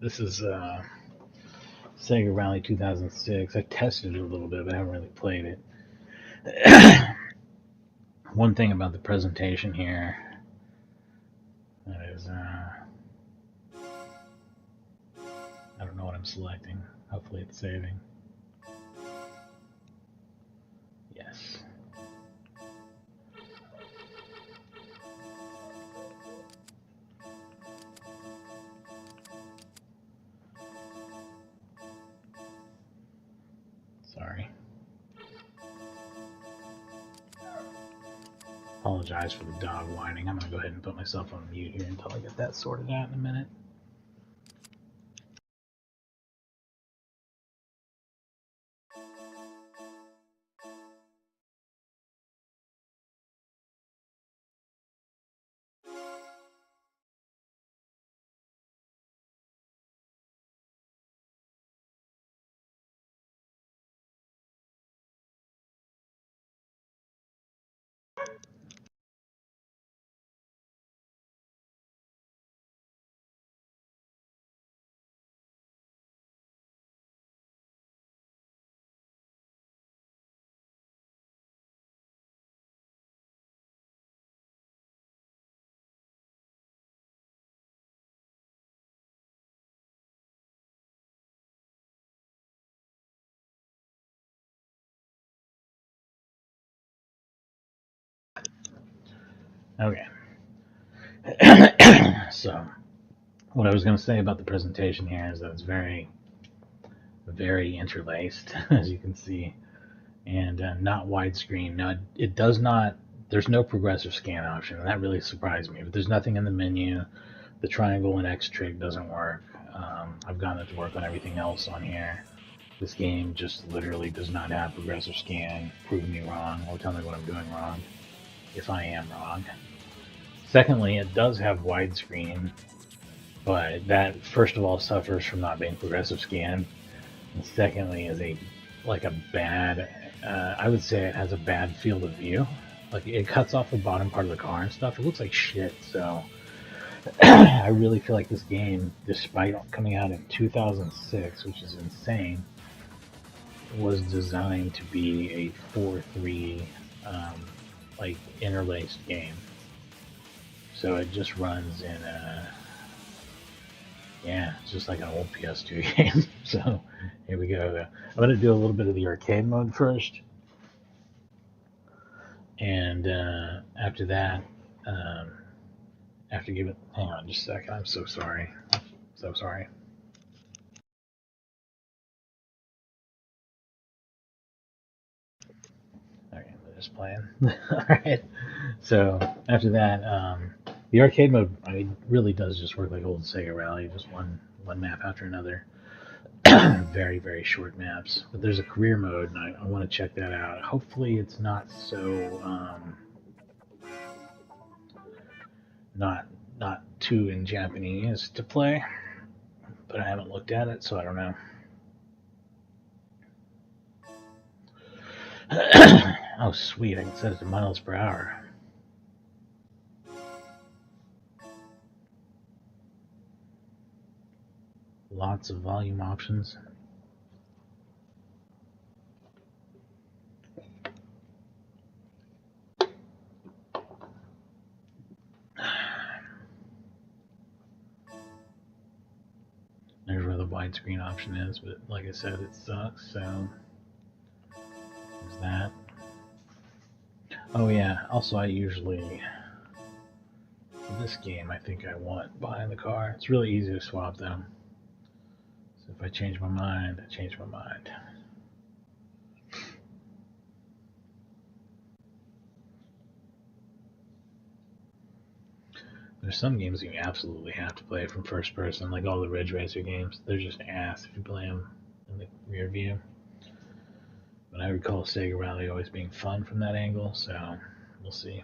This is Sega Rally 2006. I tested it a little bit, but I haven't really played it. One thing about the presentation here that is, I don't know what I'm selecting. Hopefully it's saving. Yes. Sorry. Apologize for the dog whining. I'm going to go ahead and put myself on mute here until I get that sorted out in a minute. Okay. So, what I was going to say about the presentation here is that it's very, very interlaced, as you can see, and not widescreen. Now, it does not, there's no progressive scan option, and that really surprised me, but there's nothing in the menu. The triangle and X trig doesn't work. I've gotten it to work on everything else on here. This game just literally does not have progressive scan. Prove me wrong, or tell me what I'm doing wrong, if I am wrong. Secondly, it does have widescreen, but that first of all suffers from not being progressive scan. And secondly, is a bad. I would say it has a bad field of view. Like it cuts off the bottom part of the car and stuff. It looks like shit. So I really feel like this game, despite coming out in 2006, which is insane, was designed to be a 4:3 like interlaced game. So it just runs in yeah, it's just like an old PS2 game. So here we go. I'm going to do a little bit of the arcade mode first. And after that, after give it, hang on just a second. I'm so sorry. So sorry. Okay, I'm just playing. All right. So after that, the arcade mode, I mean, really does just work like old Sega Rally, just one map after another. Very, very short maps. But there's a career mode, and I want to check that out. Hopefully, it's not so not too in Japanese to play, but I haven't looked at it, so I don't know. Oh, sweet! I can set it to miles per hour. Lots of volume options. There's where the widescreen option is, but like I said, it sucks, so there's that. Oh yeah, also I usually, for this game, I think I want behind the car. It's really easy to swap them. So if I change my mind, I change my mind. There's some games you absolutely have to play from first person, like all the Ridge Racer games. They're just ass if you play them in the rear view. But I recall Sega Rally always being fun from that angle, so we'll see.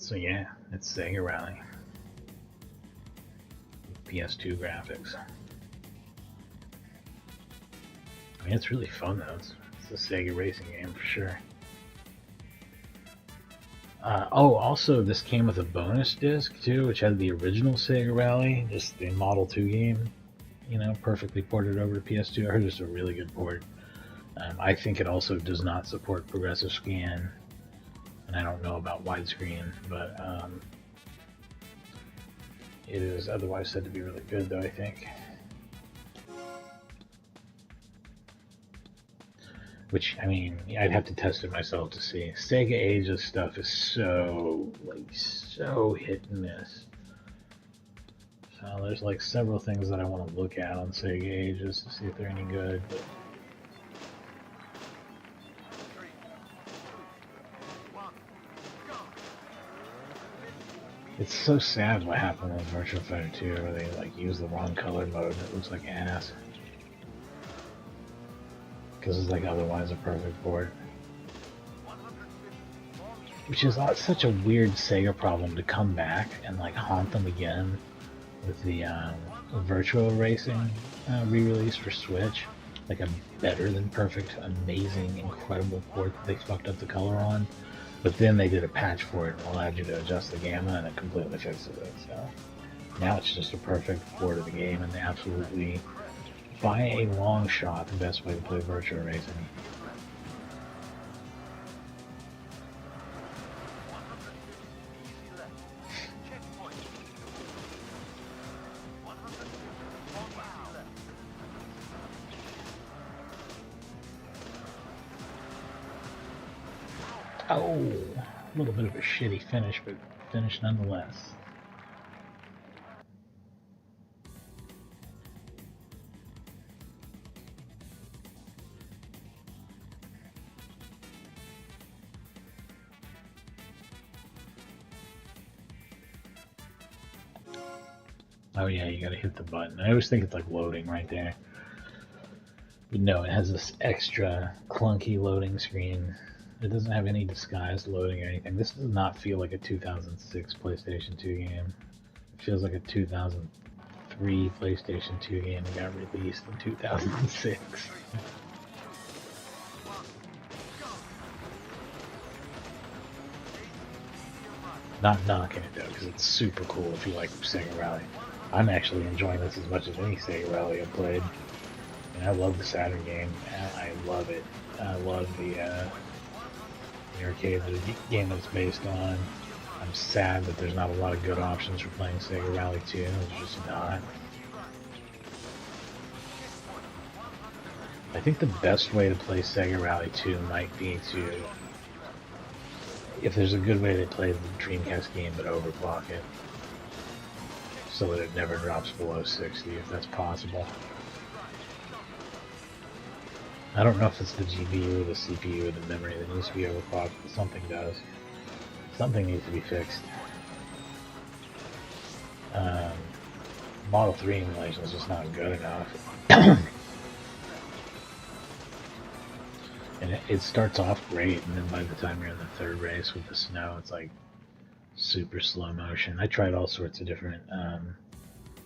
So yeah, it's Sega Rally. PS2 graphics. I mean, it's really fun though. It's a Sega racing game for sure. Oh, also this came with a bonus disc too, which had the original Sega Rally, just the Model 2 game, perfectly ported over to PS2. I heard it's a really good port. I think it also does not support progressive scan, and I don't know about widescreen, but it is otherwise said to be really good though, I think. Which, I mean, I'd have to test it myself to see. Sega Ages stuff is so hit and miss. So there's like several things that I want to look at on Sega Ages to see if they're any good. But it's so sad what happened with Virtua Fighter 2, where they like use the wrong color mode and it looks like ass. Because it's like otherwise a perfect port. Which is such a weird Sega problem to come back and like haunt them again with the Virtua Racing re-release for Switch. Like a better than perfect, amazing, incredible port that they fucked up the color on. But then they did a patch for it and allowed you to adjust the gamma and it completely fixes it. So now it's just a perfect port of the game and absolutely, by a long shot, the best way to play Virtua Racing. Oh, a little bit of a shitty finish, but finish nonetheless. Oh yeah, you gotta hit the button. I always think it's like loading right there. But no, it has this extra clunky loading screen. It doesn't have any disguised loading or anything. This does not feel like a 2006 PlayStation 2 game. It feels like a 2003 PlayStation 2 game that got released in 2006. Not knocking it though, because it's super cool if you like Sega Rally. I'm actually enjoying this as much as any Sega Rally I've played. And I love the Saturn game. I love it. I love the arcade the game it's based on. I'm sad that there's not a lot of good options for playing Sega Rally 2. There's just not. I think the best way to play Sega Rally 2 might be to, if there's a good way to play the Dreamcast game but overclock it, so that it never drops below 60, if that's possible. I don't know if it's the GPU or the CPU or the memory that needs to be overclocked, but something does. Something needs to be fixed. Model 3 emulation is just not good enough. And it starts off great, and then by the time you're in the third race with the snow, it's like super slow motion. I tried all sorts of different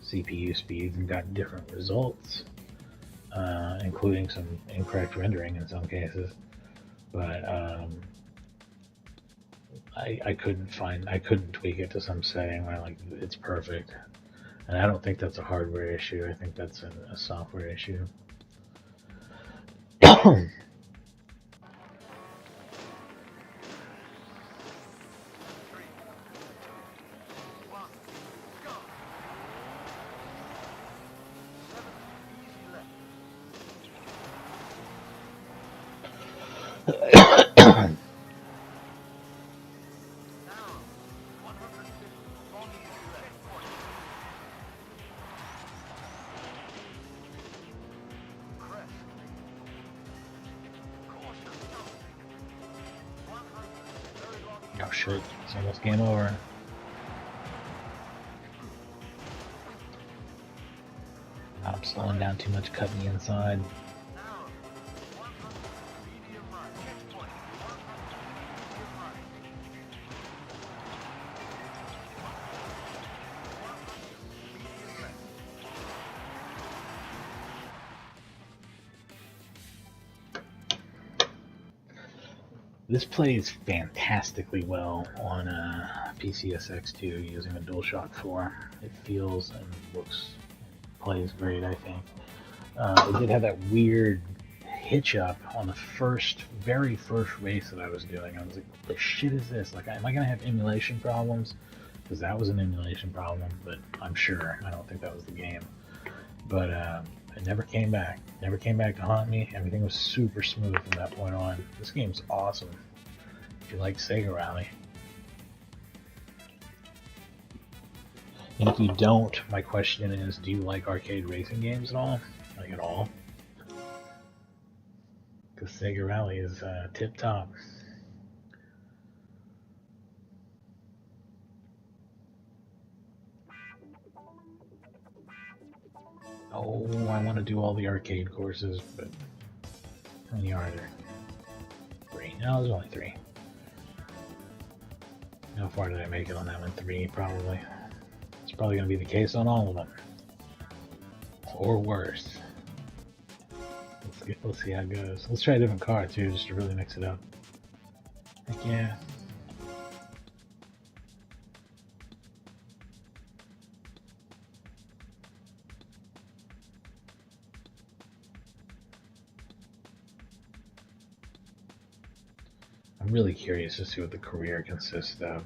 CPU speeds and got different results, including some incorrect rendering in some cases. But I couldn't tweak it to some setting where like it's perfect. And I don't think that's a hardware issue. I think that's a software issue. Oh shit, it's almost game over. I'm slowing down too much, cutting the inside. This plays fantastically well on a PCSX2 using a DualShock 4. It feels and looks, plays great, I think. It did have that weird hitch up on the very first race that I was doing. I was like, what the shit is this? Like, am I going to have emulation problems? Because that was an emulation problem, but I'm sure. I don't think that was the game. But it never came back. Never came back to haunt me. Everything was super smooth from that point on. This game's awesome. If you like Sega Rally. And if you don't, my question is, do you like arcade racing games at all? Like at all? Because Sega Rally is tip top. Oh, I want to do all the arcade courses, but how many are there? 3. No, there's only 3. How far did I make it on that one? 3, probably. It's probably going to be the case on all of them. Or worse. Let's see how it goes. Let's try a different car, too, just to really mix it up. Heck yeah. I'm really curious to see what the career consists of.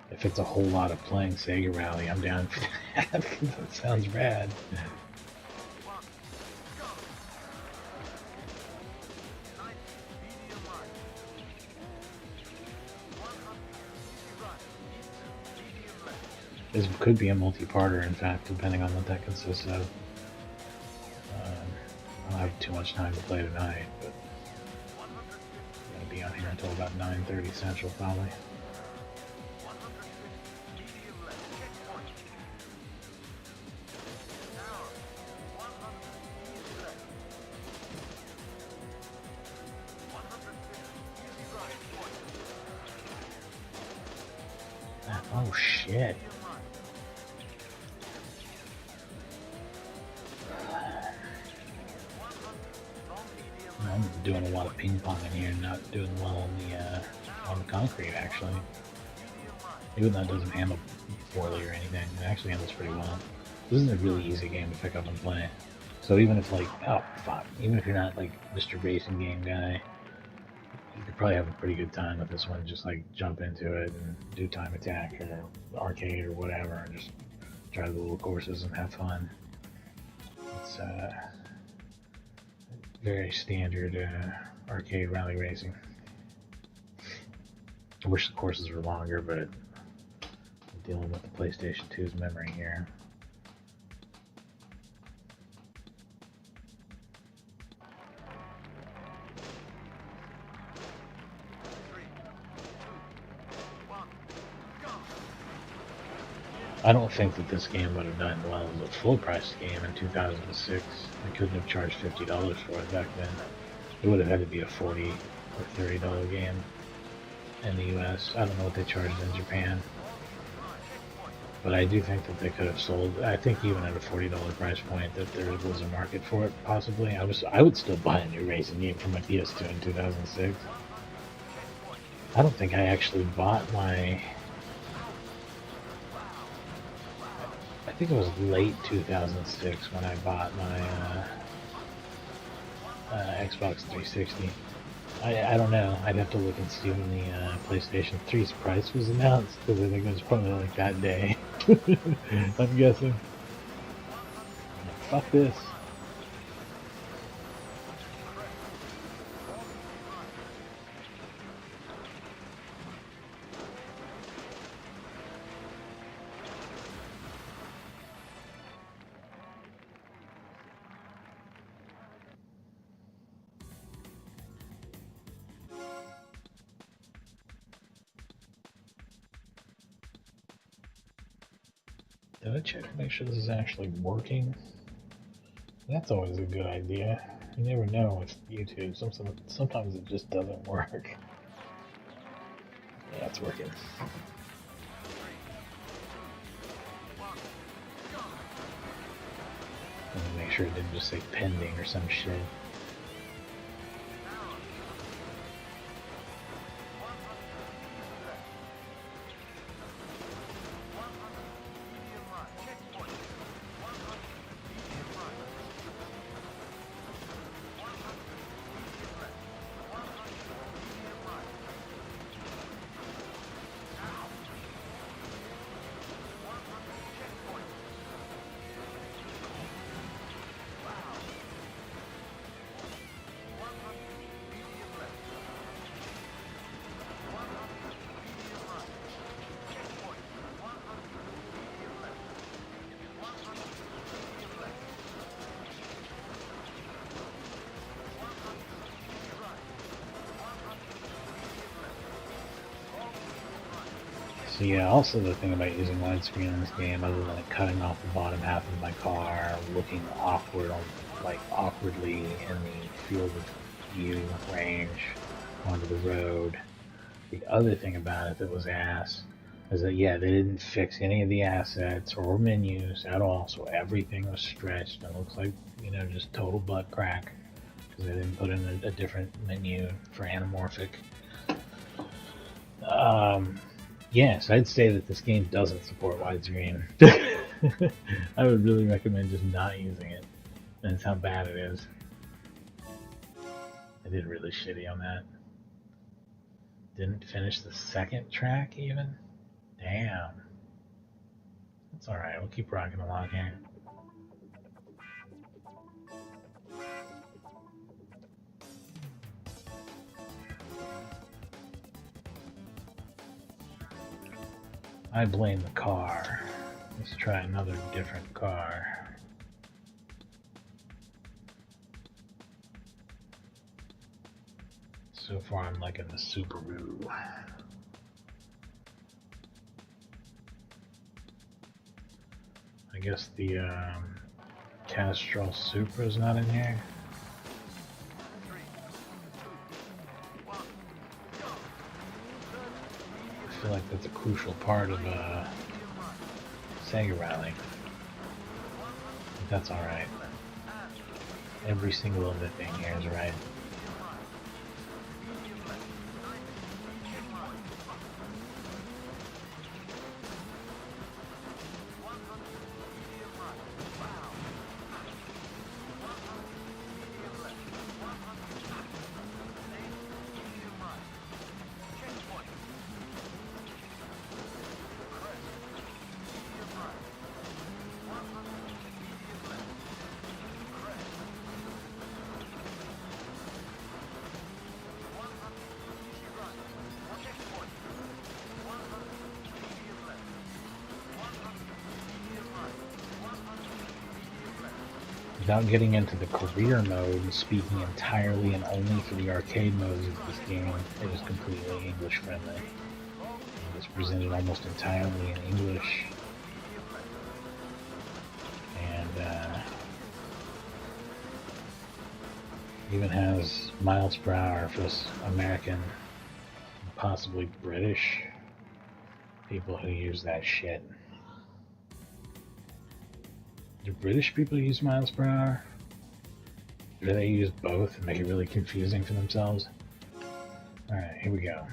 If it's a whole lot of playing Sega Rally, I'm down for that, because that sounds rad. This could be a multi-parter, in fact, depending on what that consists of. I don't have too much time to play tonight, but I'm going to be on here until about 9:30 Central, probably. Oh shit. I'm doing a lot of ping pong in here, not doing well on the concrete, actually. Even though it doesn't handle poorly or anything, it actually handles pretty well. This is a really easy game to pick up and play. So even if even if you're not like Mr. Racing Game guy, you could probably have a pretty good time with this one. Just like jump into it and do time attack or arcade or whatever, and just try the little courses and have fun. It's very standard arcade rally racing. I wish the courses were longer, but I'm dealing with the PlayStation 2's memory here. I don't think that this game would have done well as a full-price game in 2006. I couldn't have charged $50 for it back then. It would have had to be a $40 or $30 game in the US. I don't know what they charged in Japan. But I do think that they could have sold, I think even at a $40 price point, that there was a market for it, possibly. I would still buy a new racing game for my PS2 in 2006. I don't think I actually bought my... I think it was late 2006 when I bought my Xbox 360. I don't know. I'd have to look and see when the PlayStation 3's price was announced, because I think it was probably like that day. I'm guessing. Fuck this. Did I check to make sure this is actually working? That's always a good idea. You never know with YouTube. Sometimes it just doesn't work. Yeah, it's working. Let me make sure it didn't just say pending or some shit. So yeah, also the thing about using widescreen in this game, other than it cutting off the bottom half of my car, looking awkward, like awkwardly in the field of view range onto the road. The other thing about it that was ass is that yeah, they didn't fix any of the assets or menus at all, so everything was stretched and looks like, you know, just total butt crack because they didn't put in a different menu for anamorphic. Yes, I'd say that this game doesn't support widescreen. I would really recommend just not using it. That's how bad it is. I did really shitty on that. Didn't finish the second track even? Damn. That's alright, we'll keep rocking along here. I blame the car. Let's try another different car. So far I'm liking the Subaru. I guess the Castrol Supra's not in here. I feel like that's a crucial part of Sega Rally. But that's alright. Every single little thing here is right. Without getting into the career mode and speaking entirely and only for the arcade modes of this game, it is completely English friendly. It is presented almost entirely in English. And even has miles per hour for us American, possibly British people who use that shit. Do British people use miles per hour? Do they use both and make it really confusing for themselves? Alright, here we go.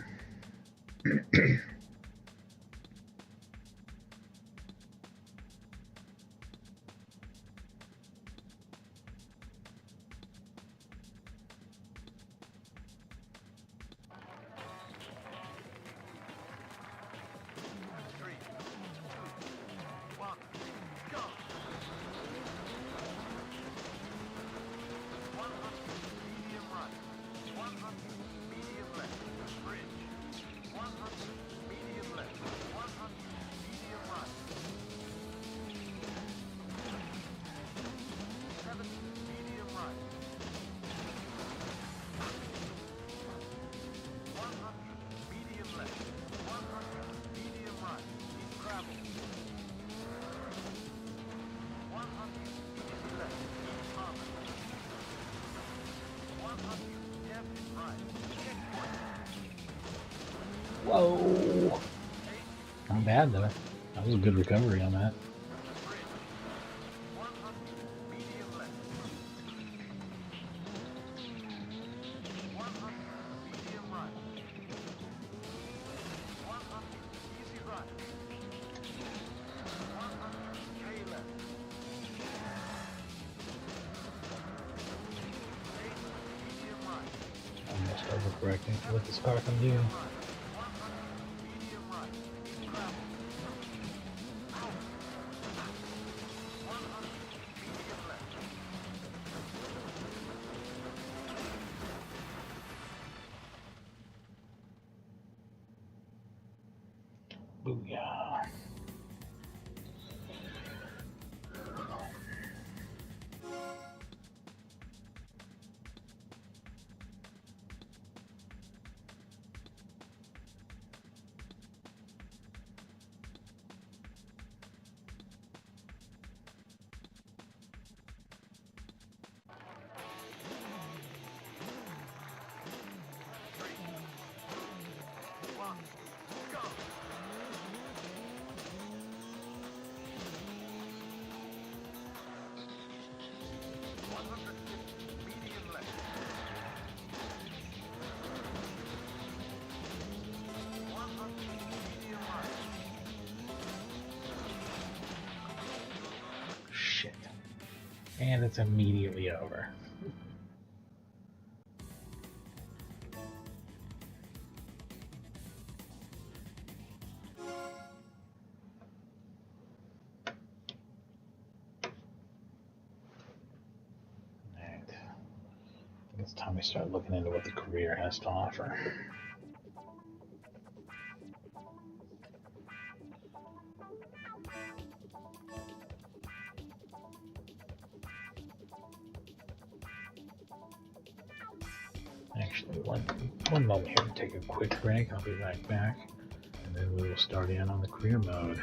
Whoa! Not bad though. That was a good recovery on that. Almost overcorrecting for what this car can do. Booyah. Shit. And it's immediately over. Alright. I think it's time we start looking into what the career has to offer. Actually, one moment here to take a quick break. I'll be right back, and then we will start in on the career mode.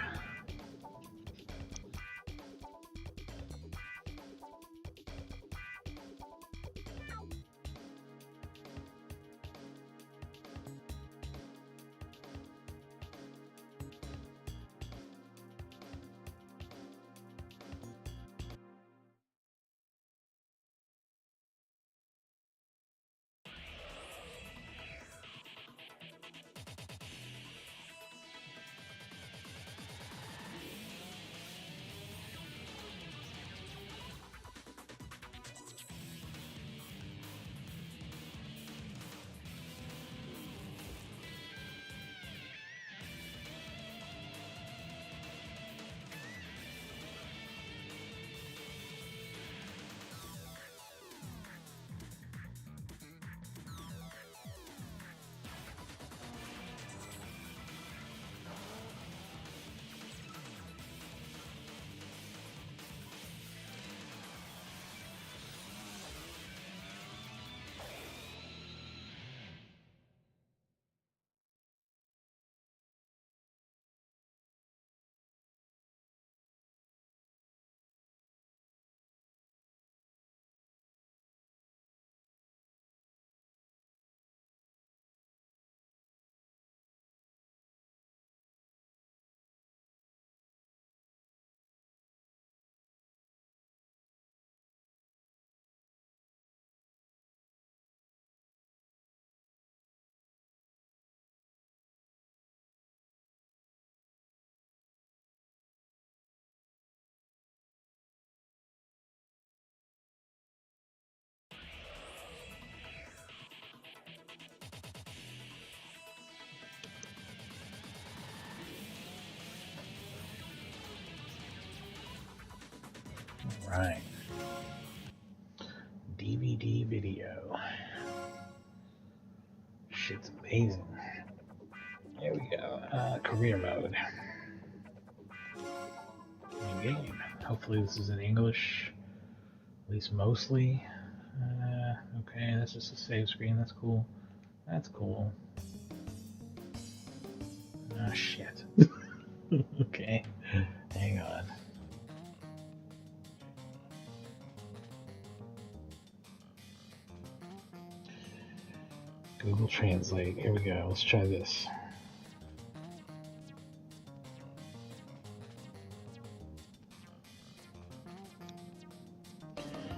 Right. DVD video. Shit's amazing. There we go. Career mode. New game. Hopefully this is in English. At least mostly. Okay, that's just a save screen. That's cool. That's cool. Ah, shit. Okay. Hang on. Google Translate. Here we go. Let's try this.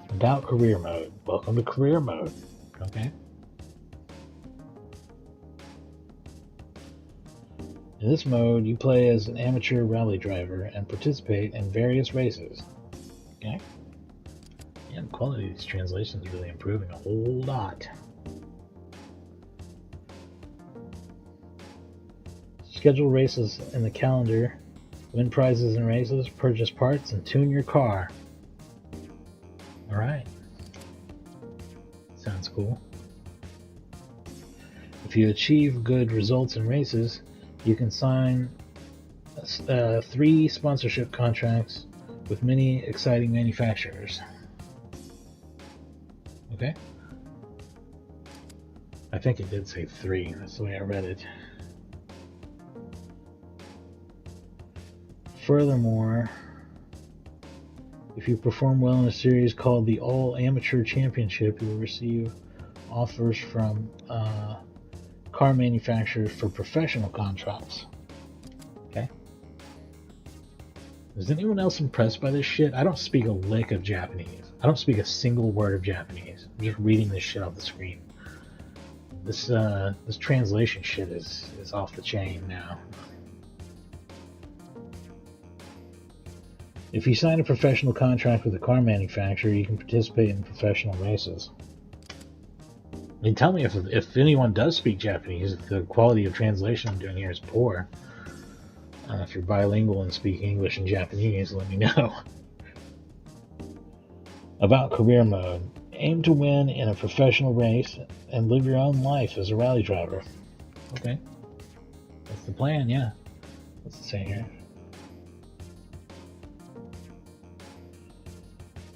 About career mode. Welcome to career mode. Okay. In this mode, you play as an amateur rally driver and participate in various races. Okay. Yeah, the quality of these translations is really improving a whole lot. Schedule races in the calendar, win prizes in races, purchase parts, and tune your car. Alright. Sounds cool. If you achieve good results in races, you can sign 3 sponsorship contracts with many exciting manufacturers. Okay? I think it did say 3. That's the way I read it. Furthermore, if you perform well in a series called the All Amateur Championship, you will receive offers from car manufacturers for professional contracts. Okay. Is anyone else impressed by this shit? I don't speak a lick of Japanese. I don't speak a single word of Japanese. I'm just reading this shit off the screen. This translation shit is off the chain now. If you sign a professional contract with a car manufacturer, you can participate in professional races. I mean, tell me if anyone does speak Japanese, if the quality of translation I'm doing here is poor. If you're bilingual and speak English and Japanese, let me know. About career mode. Aim to win in a professional race and live your own life as a rally driver. Okay. That's the plan, yeah. What's it say here?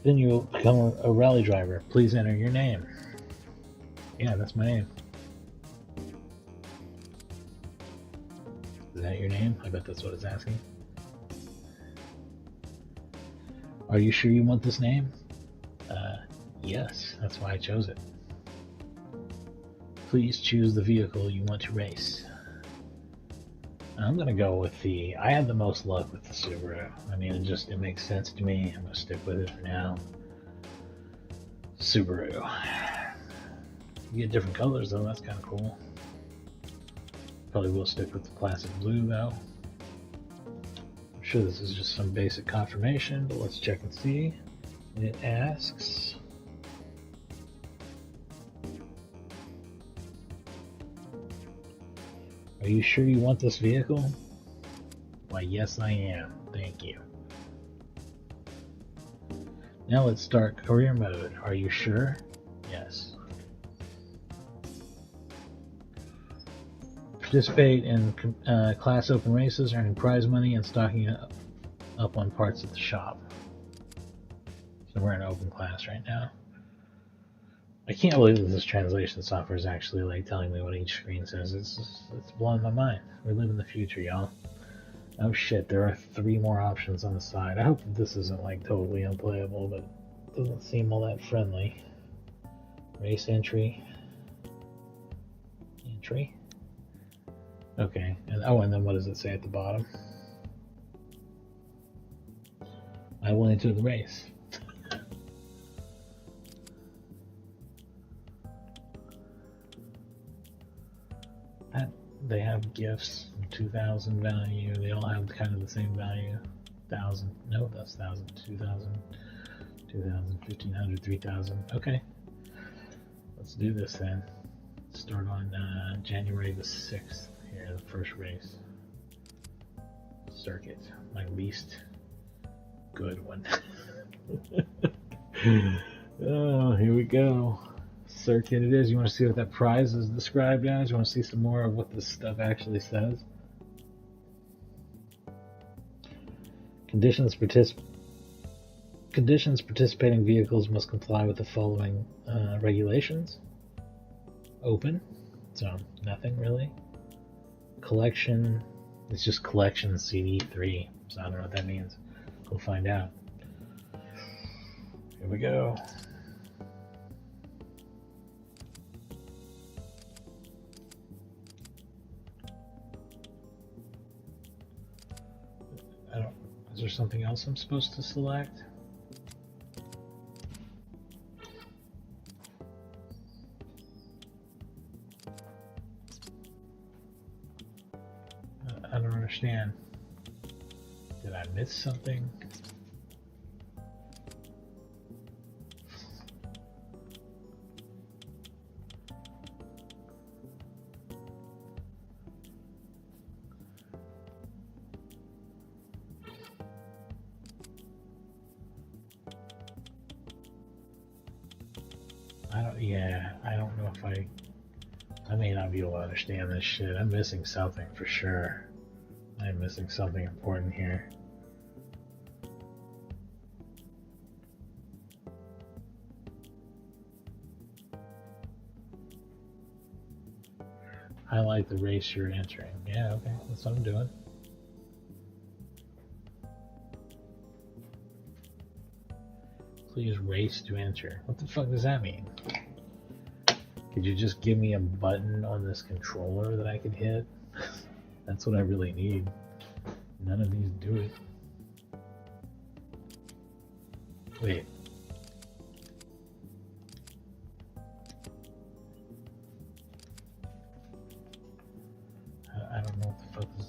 Then you'll become a rally driver. Please enter your name. Yeah, that's my name. Is that your name? I bet that's what it's asking. Are you sure you want this name? Yes, that's why I chose it. Please choose the vehicle you want to race. I'm gonna go with I had the most luck with the Subaru. I mean, it makes sense to me. I'm gonna stick with it for now. Subaru. You get different colors though, that's kind of cool. Probably will stick with the classic blue though. I'm sure this is just some basic confirmation, but let's check and see. It asks, are you sure you want this vehicle? Why, yes I am. Thank you. Now let's start career mode. Are you sure? Yes. Participate in class open races, earning prize money and stocking up on parts at the shop. So we're in open class right now. I can't believe that this translation software is actually like telling me what each screen says. It's blowing my mind. We live in the future, y'all. Oh shit, there are 3 more options on the side. I hope that this isn't like totally unplayable, but it doesn't seem all that friendly. Race entry. Entry. Okay, and then what does it say at the bottom? I will enter the race. They have gifts, 2,000 value. They all have kind of the same value. 1,000. No, that's 1,000. 2,000. 2,000. 1,500. 3,000. Okay. Let's do this then. Start on January the 6th. Here, the first race. Circuit. My least good one. Oh, here we go. Circuit it is. You want to see what that prize is described as? You want to see some more of what this stuff actually says? Conditions participating vehicles must comply with the following regulations. Open. So nothing really. Collection. It's just collection CD3. So I don't know what that means. We'll find out. Here we go. Is there something else I'm supposed to select? I don't understand. Did I miss something? I don't know if I may not be able to understand this shit. I'm missing something for sure. I'm missing something important here. Highlight the race you're entering. Yeah, okay, that's what I'm doing. Please race to enter. What the fuck does that mean? Could you just give me a button on this controller that I could hit? That's what I really need. None of these do it. Wait. I don't know what the fuck is...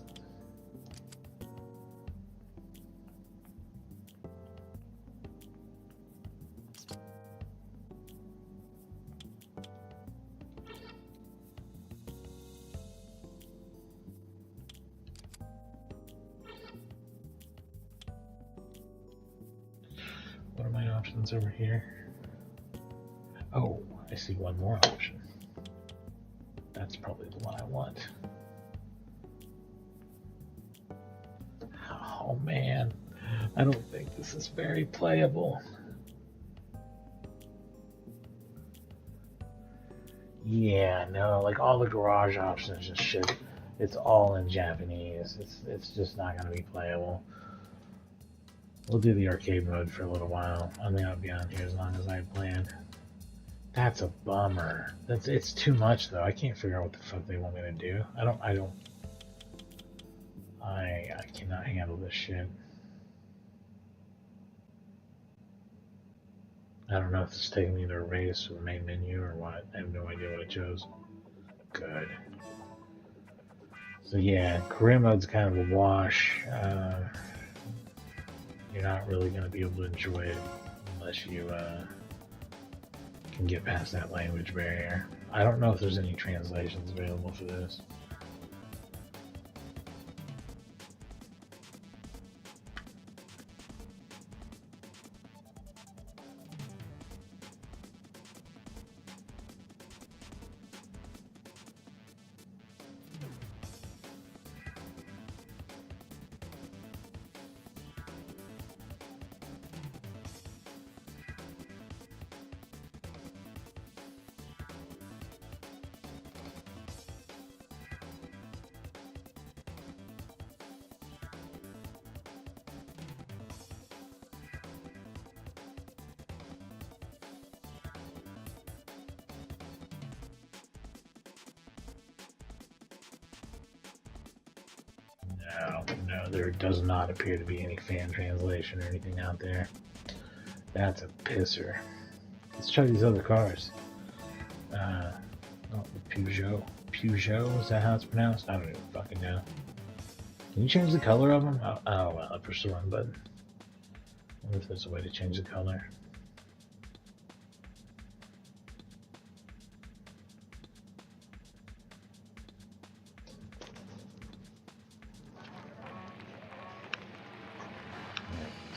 What are my options over here? Oh, I see one more option. That's probably the one I want. Oh man, I don't think this is very playable. Yeah, no, like all the garage options just shit. It's all in Japanese. It's just not gonna be playable. We'll do the arcade mode for a little while. I think I'll be on here as long as I had planned. That's a bummer. It's too much though. I can't figure out what the fuck they want me to do. I cannot handle this shit. I don't know if it's taking me to a race or the main menu or what. I have no idea what I chose. Good. So yeah, career mode's kind of a wash. You're not really going to be able to enjoy it unless you can get past that language barrier. I don't know if there's any translations available for this. No, there does not appear to be any fan translation or anything out there. That's a pisser. Let's try these other cars. Oh, the Peugeot. Peugeot, is that how it's pronounced? I don't even fucking know. Can you change the color of them? Oh well, I pushed the wrong button. I wonder if there's a way to change the color.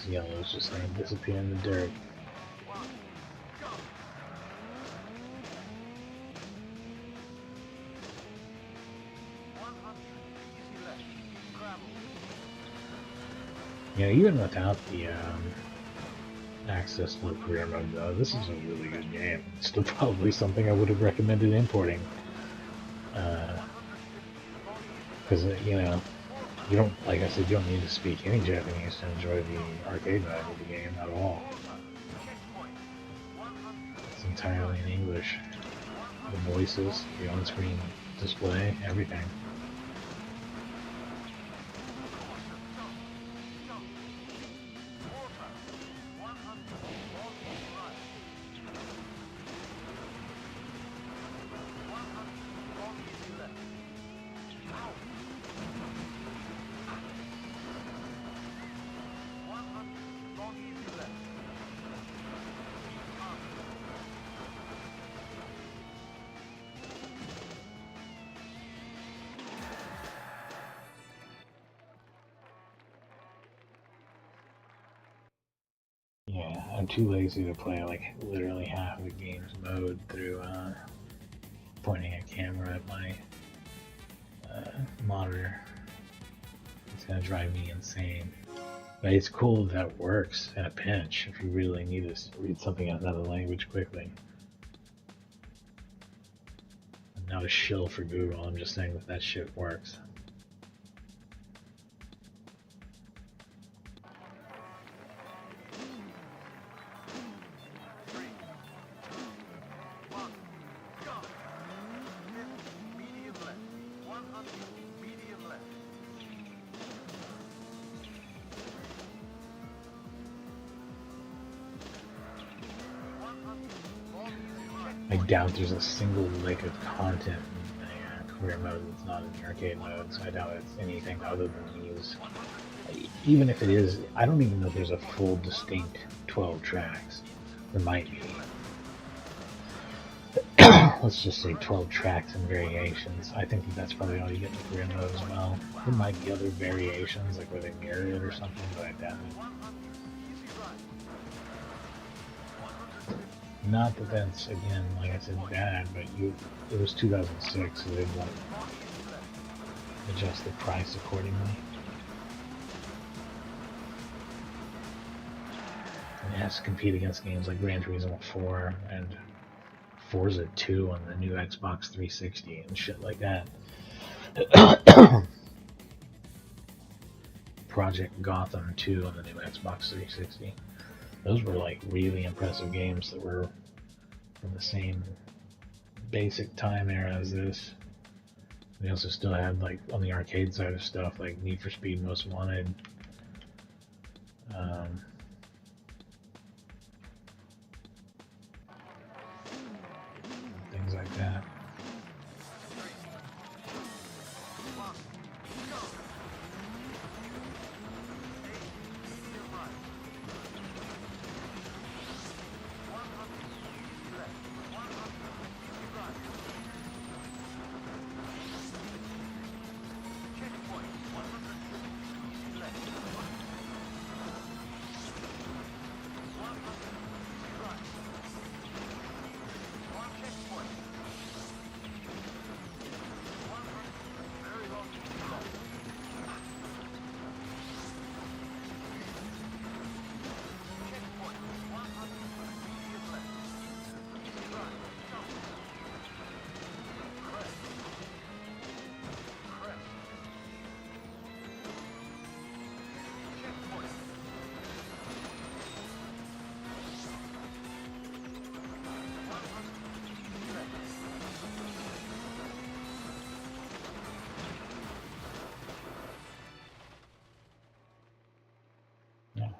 Yellow's just gonna disappear in the dirt. Yeah, even without the access to the career mode, though, this is a really good game. It's still probably something I would have recommended importing. Because, you know, you don't, like I said, you don't need to speak any Japanese to enjoy the arcade mode of the game at all. It's entirely in English. The voices, the on-screen display, everything. Yeah, I'm too lazy to play like literally half of the game's mode through pointing a camera at my monitor. It's gonna drive me insane. But it's cool that it works in a pinch if you really need to read something in another language quickly. I'm not a shill for Google, I'm just saying that shit works. I doubt there's a single lick of content in the career mode that's not in the arcade mode, so I doubt it's anything other than these. Even if it is, I don't even know if there's a full distinct 12 tracks. There might be. Let's just say 12 tracks and variations. I think that's probably all you get in the career mode as well. There might be other variations, like where they mirror it or something, but I doubt it. Not that that's, again, like I said, bad, but it was 2006, so they'd want to adjust the price accordingly. And it has to compete against games like Gran Turismo 4 and Forza 2 on the new Xbox 360 and shit like that. Project Gotham 2 on the new Xbox 360. Those were like really impressive games that were from the same basic time era as this. We also still had, like, on the arcade side of stuff, like Need for Speed Most Wanted. Things like that.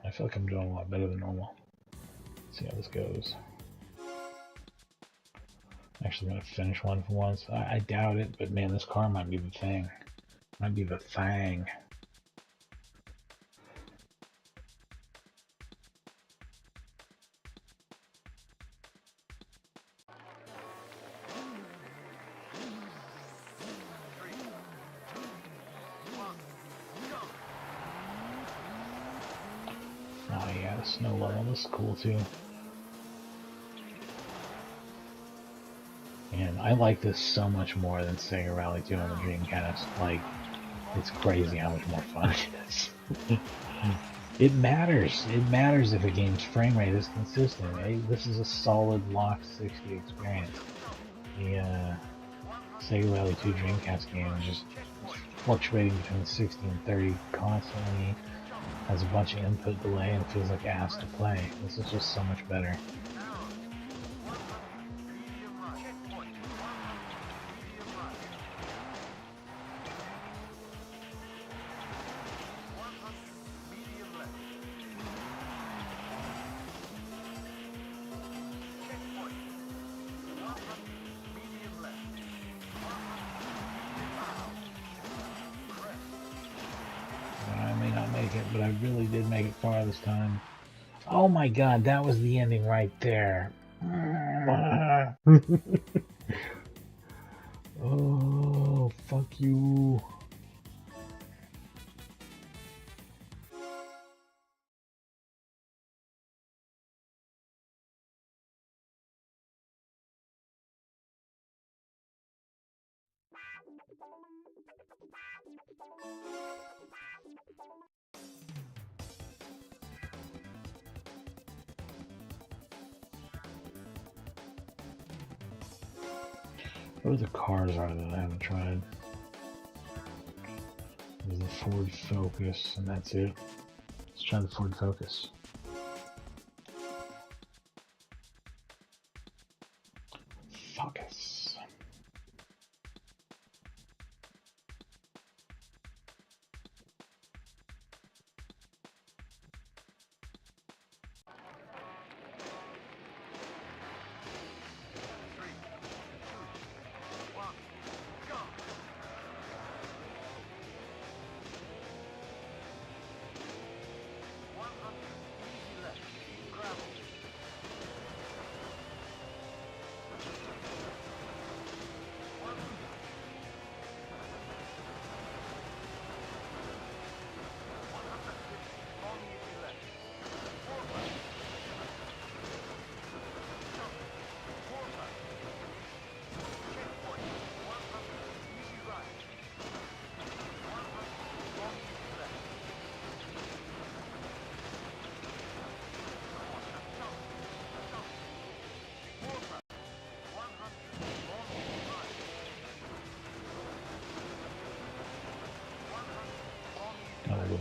I feel like I'm doing a lot better than normal. Let's see how this goes. Actually, I'm gonna finish one for once. I doubt it, but man, this car might be the thing. Might be the thing. Oh yeah, the snow level, this is cool too. And I like this so much more than Sega Rally 2 on the Dreamcast. Like, it's crazy how much more fun it is. It matters. It matters if a game's frame rate is consistent. Right? This is a solid locked 60 experience. The Sega Rally 2 Dreamcast game is just fluctuating between 60 and 30 constantly. Has a bunch of input delay and feels like ass to play. This is just so much better. But I really did make it far this time. Oh my god, that was the ending right there. Oh, fuck you. What other cars are that I haven't tried? There's the Ford Focus, and that's it. Let's try the Ford Focus. Focus.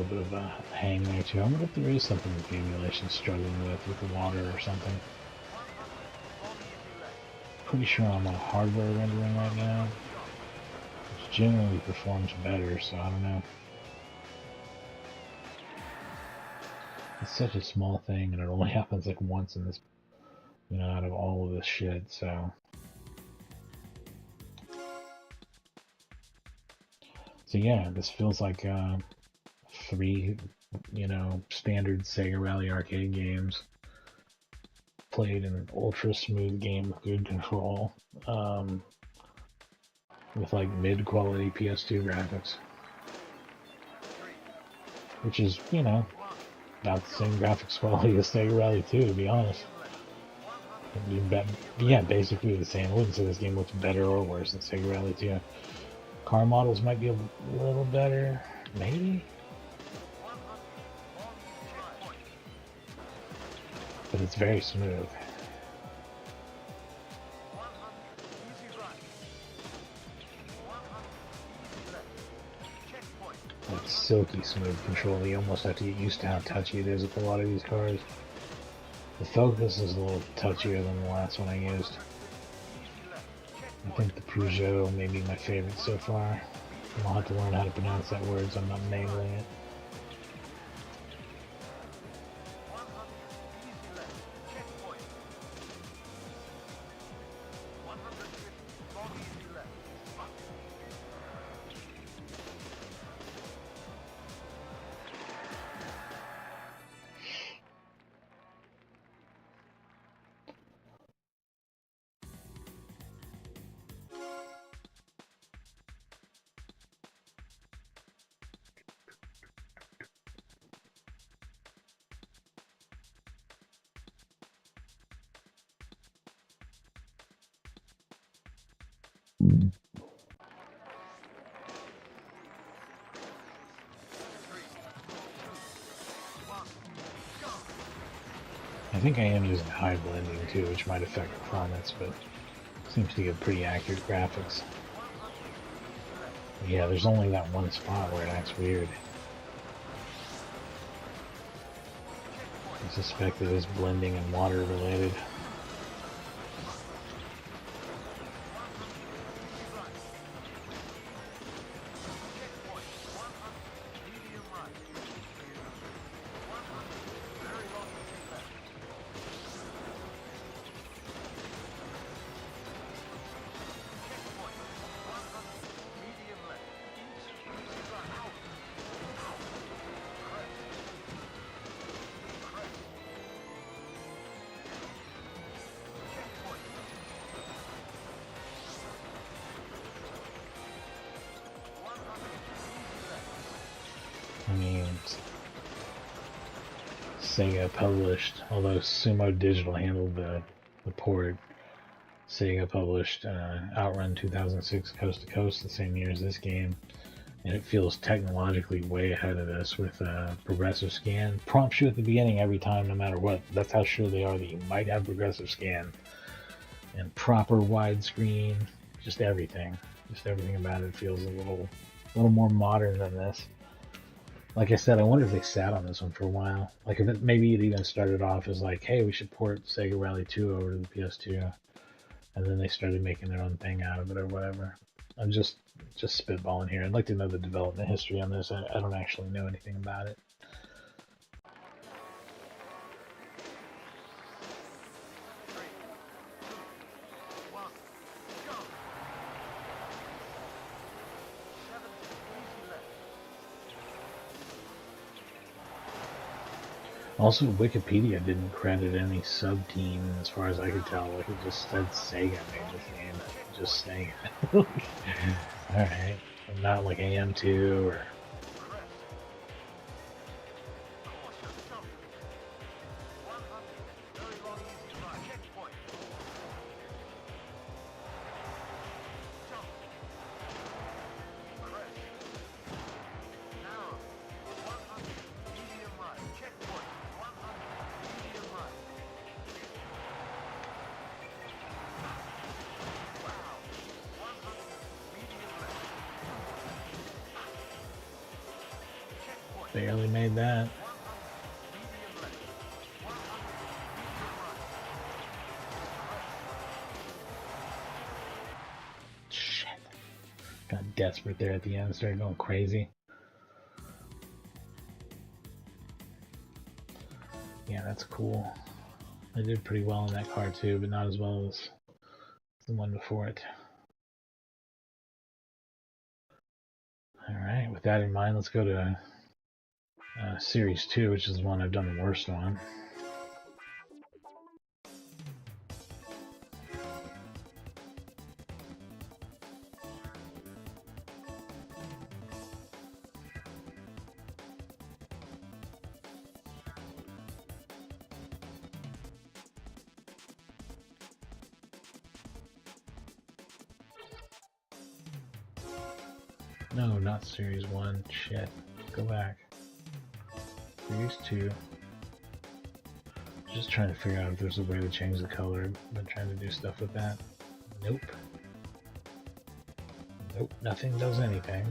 little bit of a hang there too. I wonder if there is something that the emulation's struggling with the water or something. Pretty sure I'm on hardware rendering right now, which generally performs better, so I don't know. It's such a small thing, and it only happens like once in this, you know, out of all of this shit, so. So yeah, this feels like 3, you know, standard Sega Rally arcade games played in an ultra smooth game with good control, with like mid-quality PS2 graphics, which is, you know, about the same graphics quality as Sega Rally 2, to be honest. Yeah, basically the same. I wouldn't say this game looks better or worse than Sega Rally 2. Car models might be a little better, maybe? But it's very smooth. Like silky smooth control. You almost have to get used to how touchy it is with a lot of these cars. The Focus is a little touchier than the last one I used. I think the Peugeot may be my favorite so far. I'll have to learn how to pronounce that word so I'm not mangling it. I think I am using high blending too, which might affect performance, but seems to give pretty accurate graphics. Yeah, there's only that one spot where it acts weird. I suspect it is blending and water related. I mean, Sega published, although Sumo Digital handled the port, Sega published Outrun 2006 Coast to Coast the same year as this game, and it feels technologically way ahead of this with progressive scan. Prompts you at the beginning every time, no matter what. That's how sure they are that you might have progressive scan. And proper widescreen, just everything. Just everything about it feels a little more modern than this. Like I said, I wonder if they sat on this one for a while. Like if maybe it even started off as like, hey, we should port Sega Rally 2 over to the PS2, and then they started making their own thing out of it or whatever. I'm just spitballing here. I'd like to know the development history on this. I don't actually know anything about it. Also, Wikipedia didn't credit any sub-team as far as I could tell. Like, it just said Sega made this game. Just Sega. Alright. Not like AM2 or... Barely made that. Shit. Got desperate there at the end, started going crazy. Yeah, that's cool. I did pretty well in that car too, but not as well as the one before it. Alright, with that in mind, let's go to Series 2, which is the one I've done the worst on. No, not Series 1. Shit. Go back. Series 2. Just trying to figure out if there's a way to change the color. I've been trying to do stuff with that. Nope. Nope, nothing does anything.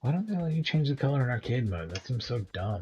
Why don't they let you change the color in arcade mode? That seems so dumb.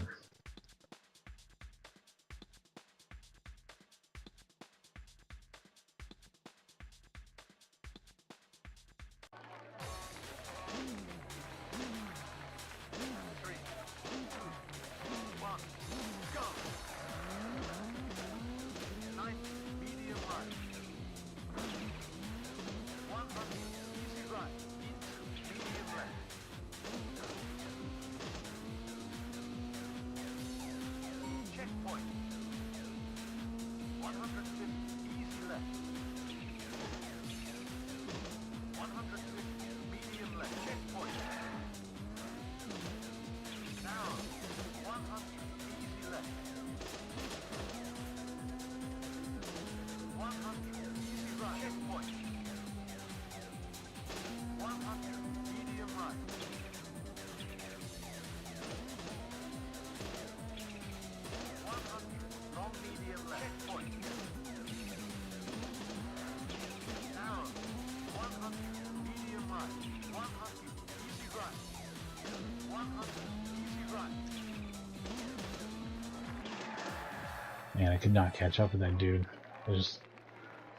Man, I could not catch up with that dude. It's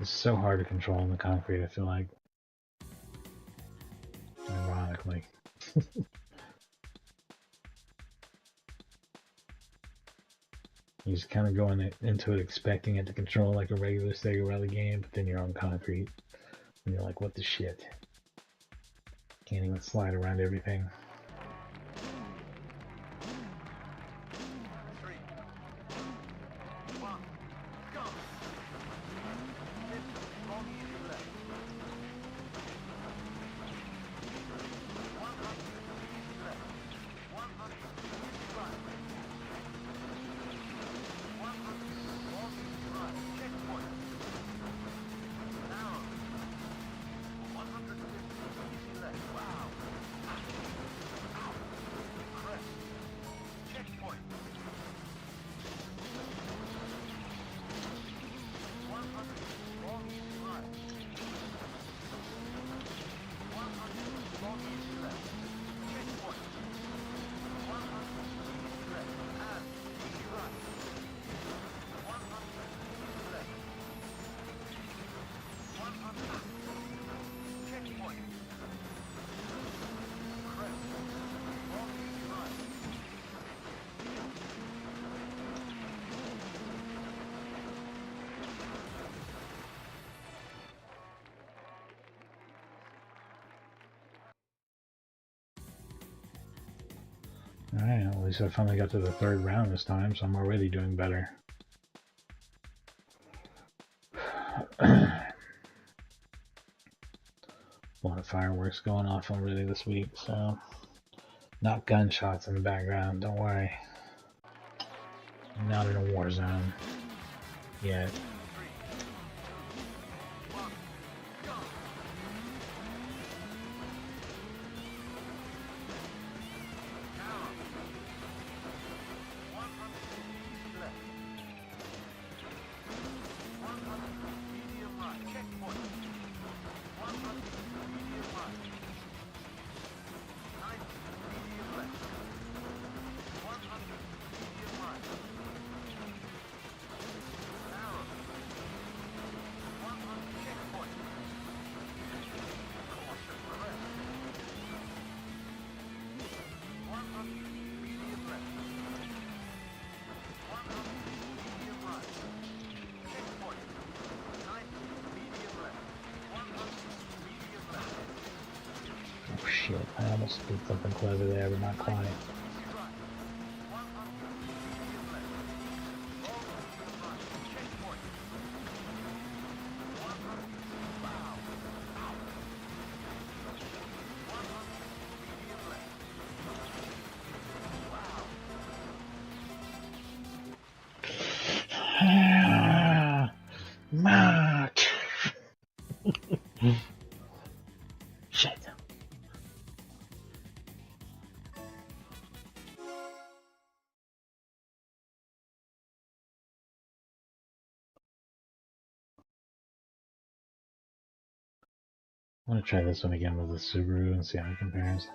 so hard to control in the concrete, I feel like. Ironically. You just kind of go into it expecting it to control like a regular Sega Rally game, but then you're on concrete. And you're like, what the shit? Can't even slide around everything. Alright, at least I finally got to the third round this time, so I'm already doing better. A lot of fireworks going off already this week, so not gunshots in the background, don't worry. I'm not in a war zone yet. shit. I almost did something clever there, but not quite. March! Shit. I'm gonna try this one again with the Subaru and see how it compares.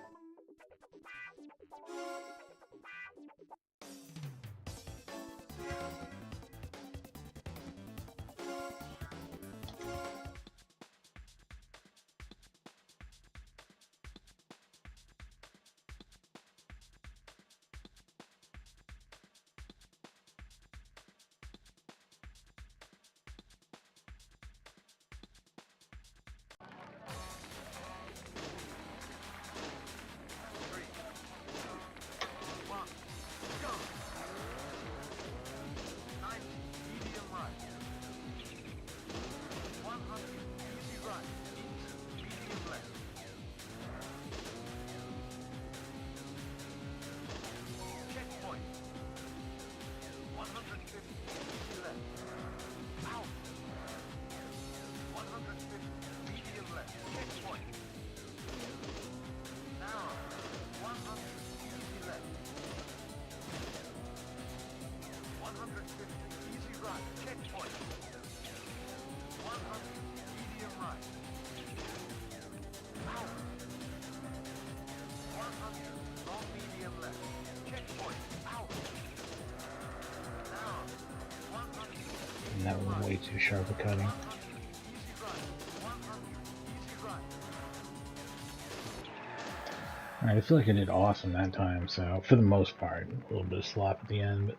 And that was way too sharp a cutting. Alright, I feel like I did awesome that time, so for the most part, a little bit of slop at the end, but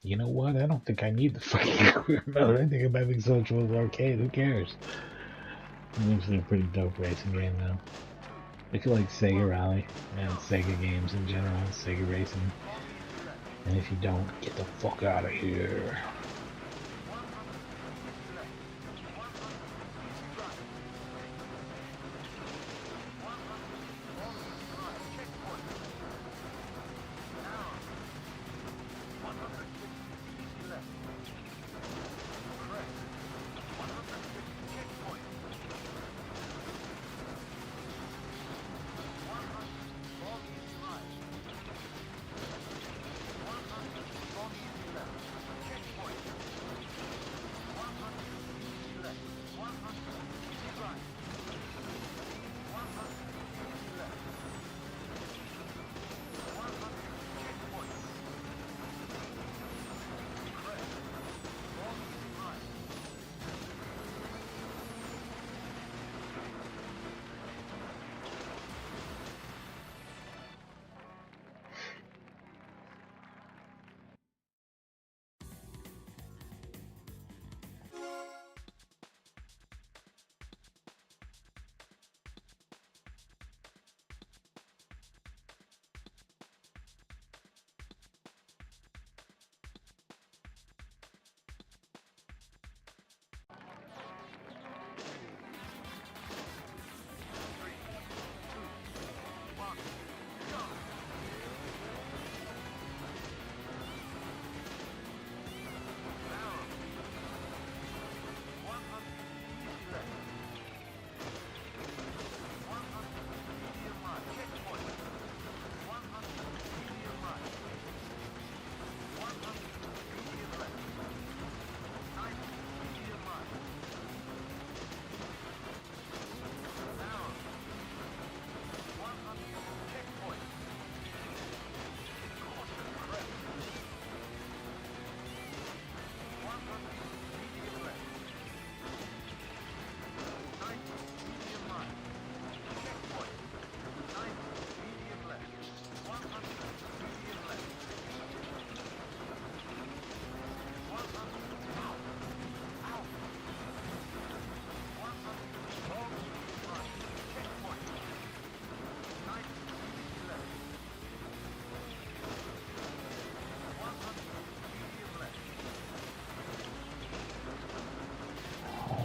you know what? I don't think I need the fucking career mode. I think I'm having so much fun with arcade. Who cares? It's actually a pretty dope racing game, though. If you like Sega Rally and Sega games in general, Sega Racing, and if you don't, get the fuck out of here.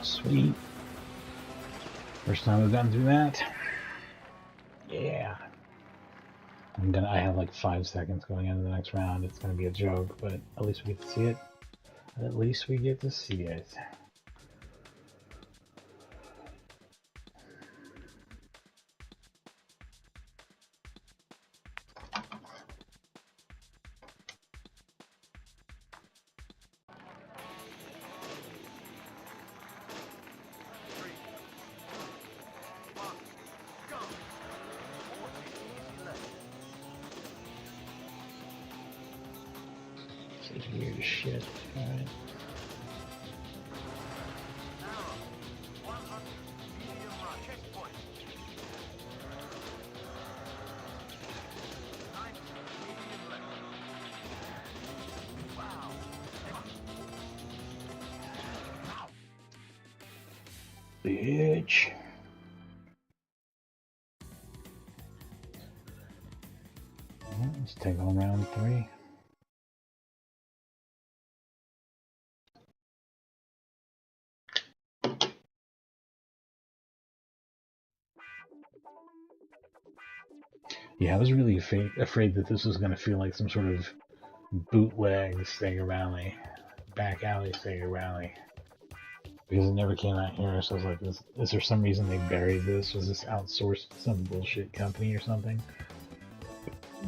Sweet. First time we've gotten through that. Yeah. I have like 5 seconds going into the next round. It's gonna be a joke, but at least we get to see it. At least we get to see it. This is weird as shit. Alright. Bitch. Let's take on round 3. Yeah, I was really afraid that this was going to feel like some sort of bootleg Sega Rally, back alley Sega Rally, because it never came out here. So I was like, is there some reason they buried this? Was this outsourced to some bullshit company or something?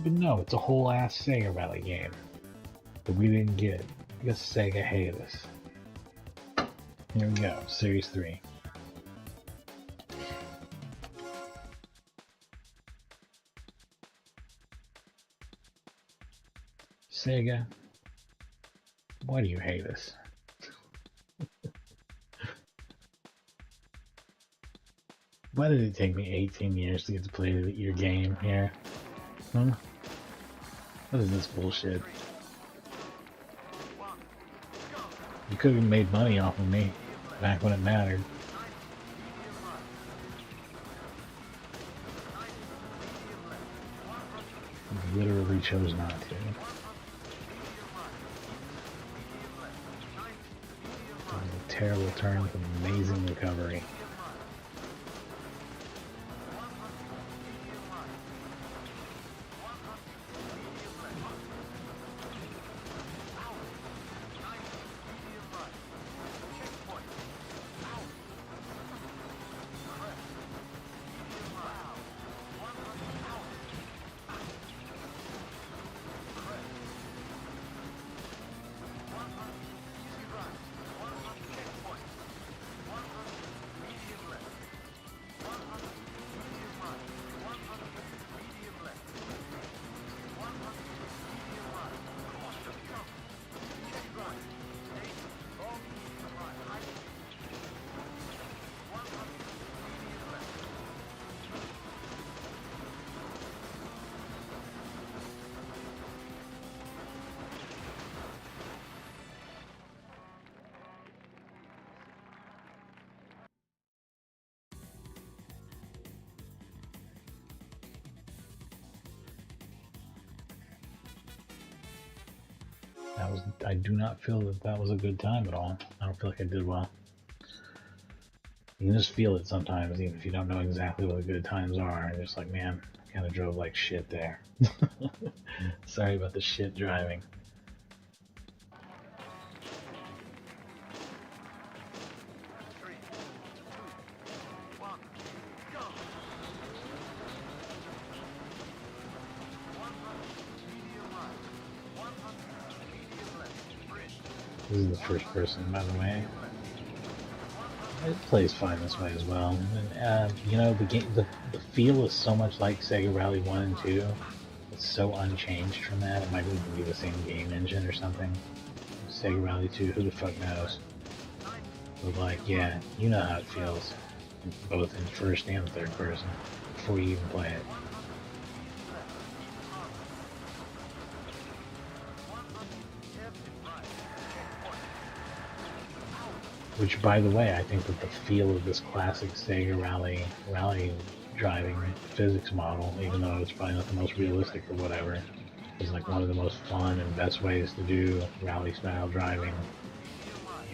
But no, it's a whole ass Sega Rally game that we didn't get because Sega hated us. Here we go, Series 3. Sega, why do you hate us? Why did it take me 18 years to get to play your game here? Huh? What is this bullshit? You could have made money off of me back when it mattered. You literally chose not to. A terrible turn with an amazing recovery. I do not feel that was a good time at all. I don't feel like I did well. You can just feel it sometimes, even if you don't know exactly what the good times are. And you're just like, man, I kind of drove like shit there. Sorry about the shit driving. This is the first person, by the way. It plays fine this way as well. And, you know, the feel is so much like Sega Rally 1 and 2. It's so unchanged from that. It might even be the same game engine or something. Sega Rally 2, who the fuck knows? But like, yeah, you know how it feels, both in first and third person, before you even play it. Which, by the way, I think that the feel of this classic Sega Rally driving physics model, even though it's probably not the most realistic or whatever, is like one of the most fun and best ways to do rally style driving.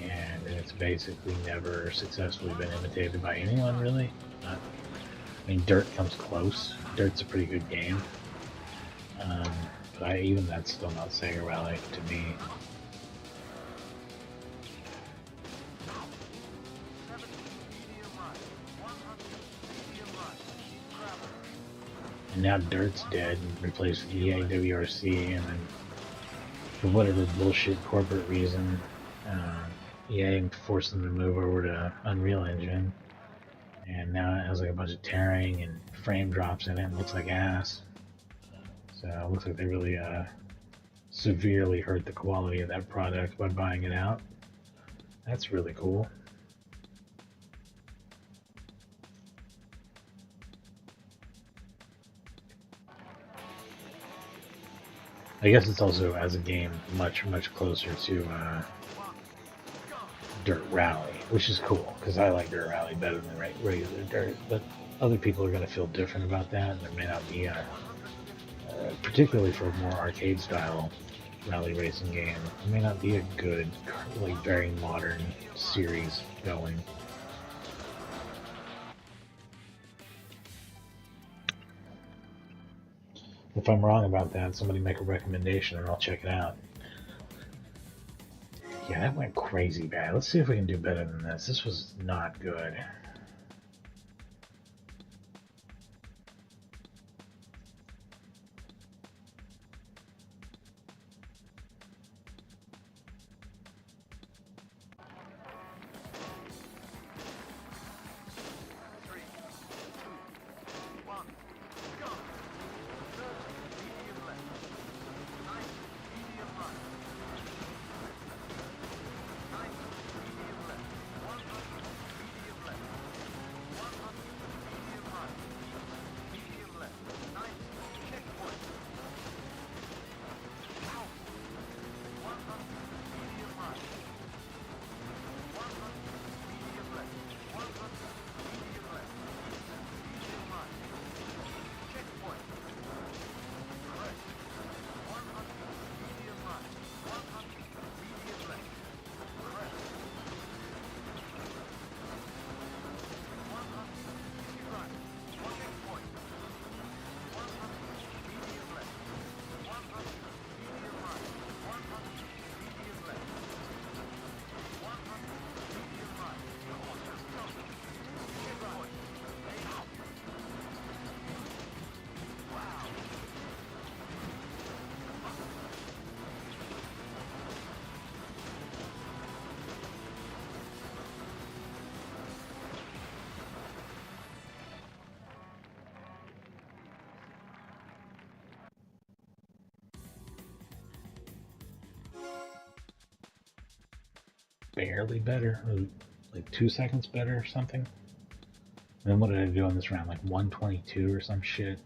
And and it's basically never successfully been imitated by anyone, really. I mean, Dirt comes close. Dirt's a pretty good game, um, but even that's still not Sega Rally to me. And now Dirt's dead and replaced with EA WRC, and then for whatever bullshit corporate reason, EA forced them to move over to Unreal Engine, and now it has like a bunch of tearing and frame drops in it. It looks like ass. So it looks like they really severely hurt the quality of that product by buying it out. That's really cool. I guess it's also, as a game, much closer to Dirt Rally, which is cool, because I like Dirt Rally better than regular Dirt, but other people are going to feel different about that, and there may not be particularly for a more arcade style rally racing game, there may not be a good, like, very modern series going. If I'm wrong about that, somebody make a recommendation and I'll check it out. Yeah, that went crazy bad. Let's see if we can do better than this. This was not good. Barely better, like 2 seconds better or something. And then what did I do on this round? Like 122 or some shit.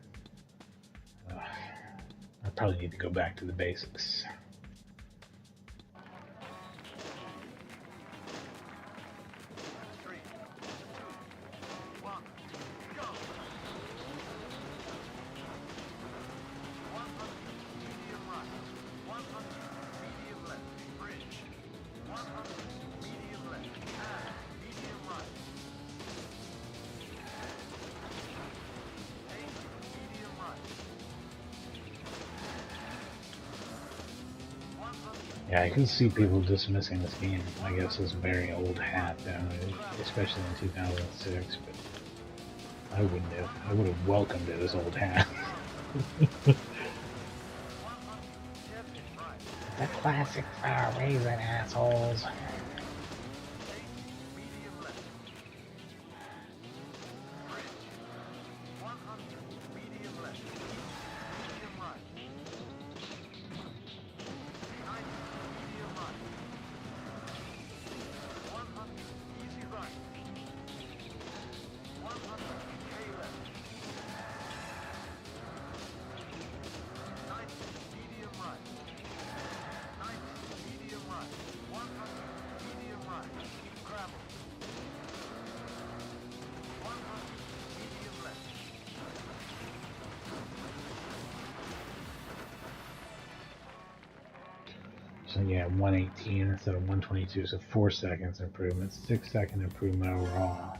I probably need to go back to the basics. Yeah, I can see people dismissing this game. I guess it's a very old hat, especially in 2006. But I wouldn't have. I would have welcomed it as old hat. The classic fire raisin, assholes. yeah, 118 instead of 122, so 4 seconds improvement, 6-second improvement overall,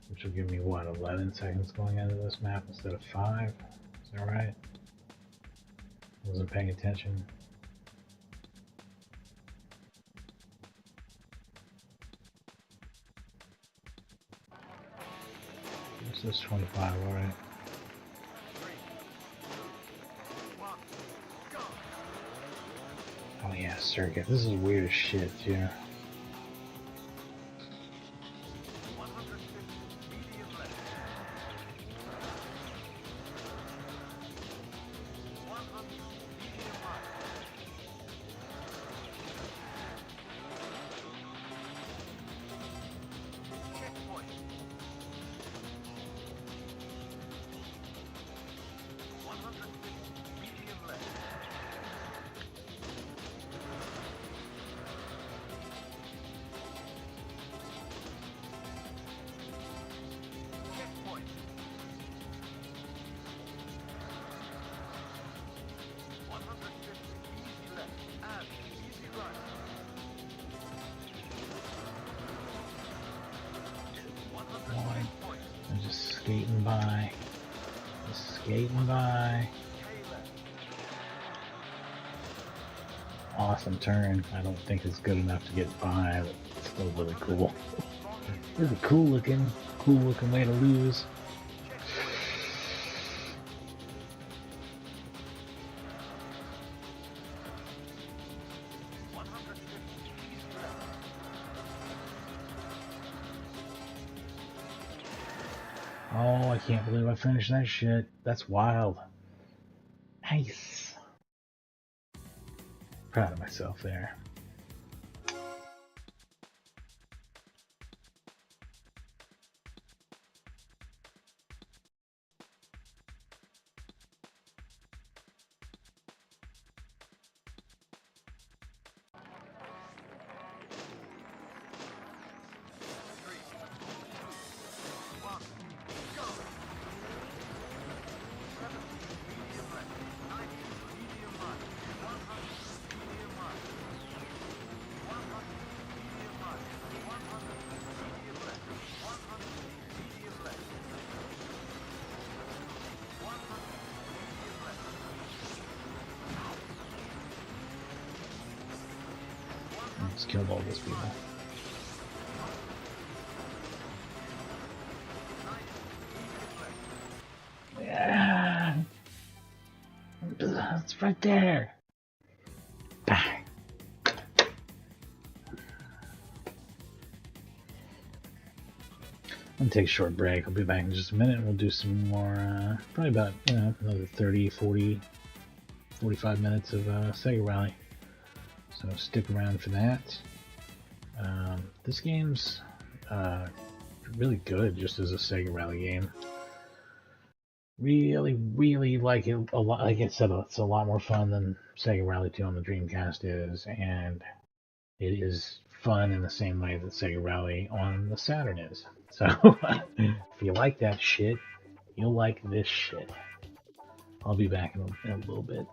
which will give me what, 11 seconds going into this map instead of 5? Is that right? Wasn't paying attention. This is 25, alright. Oh yeah, circuit. This is weird as shit, too. I'm just skating by. Just skating by. Awesome turn. I don't think it's good enough to get by, but it's still really cool. This is a cool looking way to lose. Oh, I can't believe I finished that shit. That's wild. Nice. Proud of myself there. Just killed all those people. Yeah, it's right there. Bang. I'm gonna take a short break. I'll be back in just a minute and we'll do some more, probably about, another 30, 40, 45 minutes of Sega Rally. So stick around for that. This game's really good just as a Sega Rally game. Really like it a lot. Like I said, it's a lot more fun than Sega Rally 2 on the Dreamcast is, and it is fun in the same way that Sega Rally on the Saturn is. So if you like that shit, you'll like this shit. I'll be back in a little bit.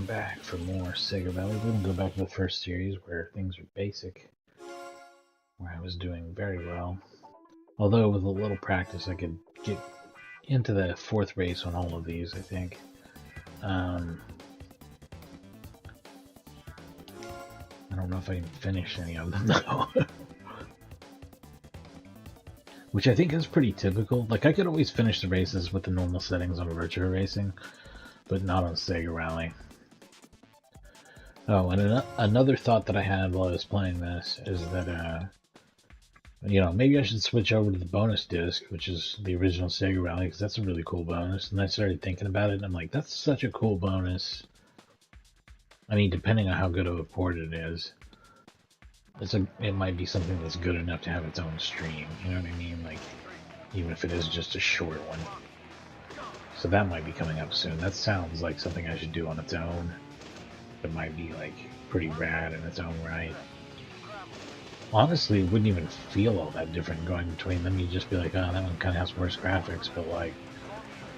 I'm back for more Sega Rally. We're going to go back to the first series where things were basic, where I was doing very well. Although with a little practice I could get into the fourth race on all of these, I think. I don't know if I can finish any of them though. Which I think is pretty typical. Like, I could always finish the races with the normal settings on Virtua Racing, but not on Sega Rally. Oh, and another thought that I had while I was playing this is that, you know, maybe I should switch over to the bonus disc, which is the original Sega Rally, because that's a really cool bonus. And I started thinking about it, and I'm like, that's such a cool bonus. I mean, depending on how good of a port it is, it might be something that's good enough to have its own stream. You know what I mean? Like, even if it is just a short one. So that might be coming up soon. That sounds like something I should do on its own. It might be, like, pretty rad in its own right. Honestly, it wouldn't even feel all that different going between them. You'd just be like, oh, that one kind of has worse graphics, but, like,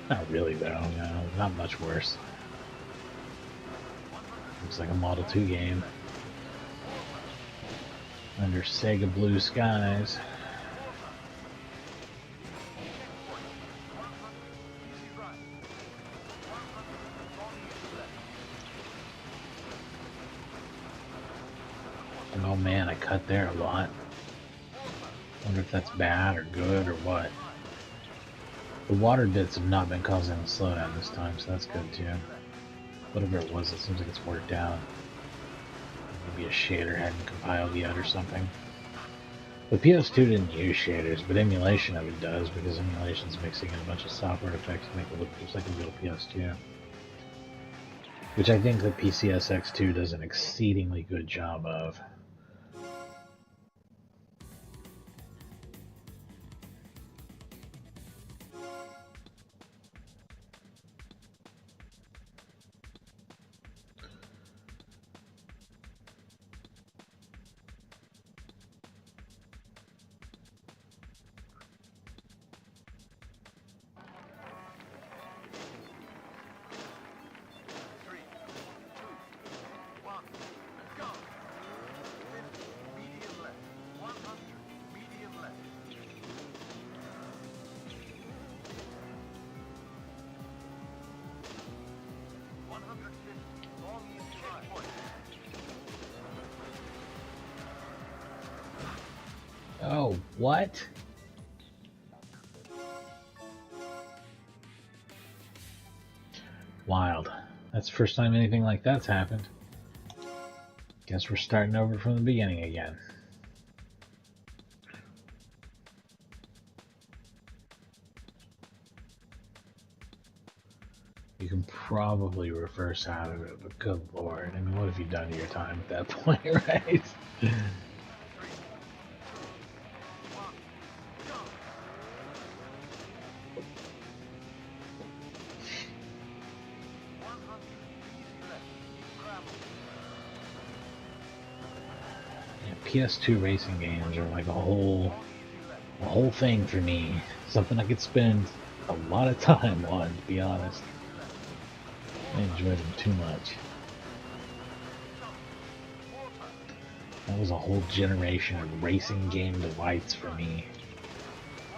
not really, though. No, not much worse. Looks like a Model 2 game. Under Sega blue skies. Oh man, I cut there a lot. Wonder if that's bad or good or what. The water bits have not been causing a slowdown this time, so that's good too. Whatever it was, it seems like it's worked out. Maybe a shader hadn't compiled yet or something. The PS2 didn't use shaders, but emulation of it does, because emulation's mixing in a bunch of software effects to make it look just like a real PS2. Which I think the PCSX2 does an exceedingly good job of. Oh, what? Wild. That's the first time anything like that's happened. Guess we're starting over from the beginning again. You can probably reverse out of it, but good lord. I mean, what have you done to your time at that point, right? PS2 racing games are like a whole thing for me. Something I could spend a lot of time on, to be honest. I enjoy them too much. That was a whole generation of racing game delights for me.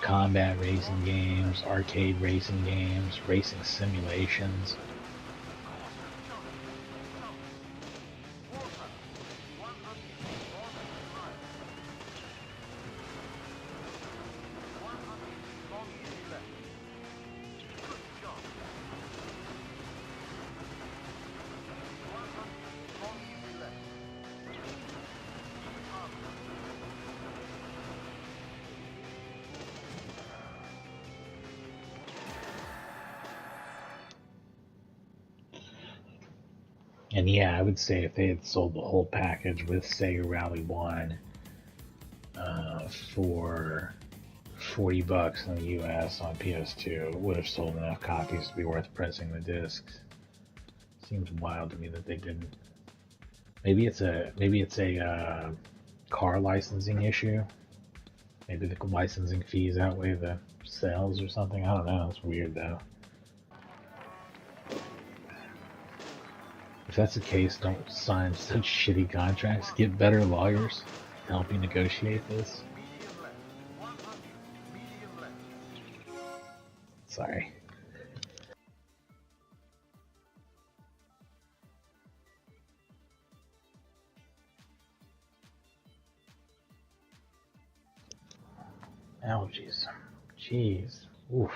Combat racing games, arcade racing games, racing simulations. And yeah, I would say if they had sold the whole package with Sega Rally 1 for $40 in the US on PS2, it would have sold enough copies to be worth pressing the discs. Seems wild to me that they didn't. Maybe it's a car licensing issue. Maybe the licensing fees outweigh the sales or something. I don't know. It's weird though. If that's the case, don't sign such shitty contracts. Get better lawyers to help you negotiate this. Sorry. Allergies. Jeez. Oof.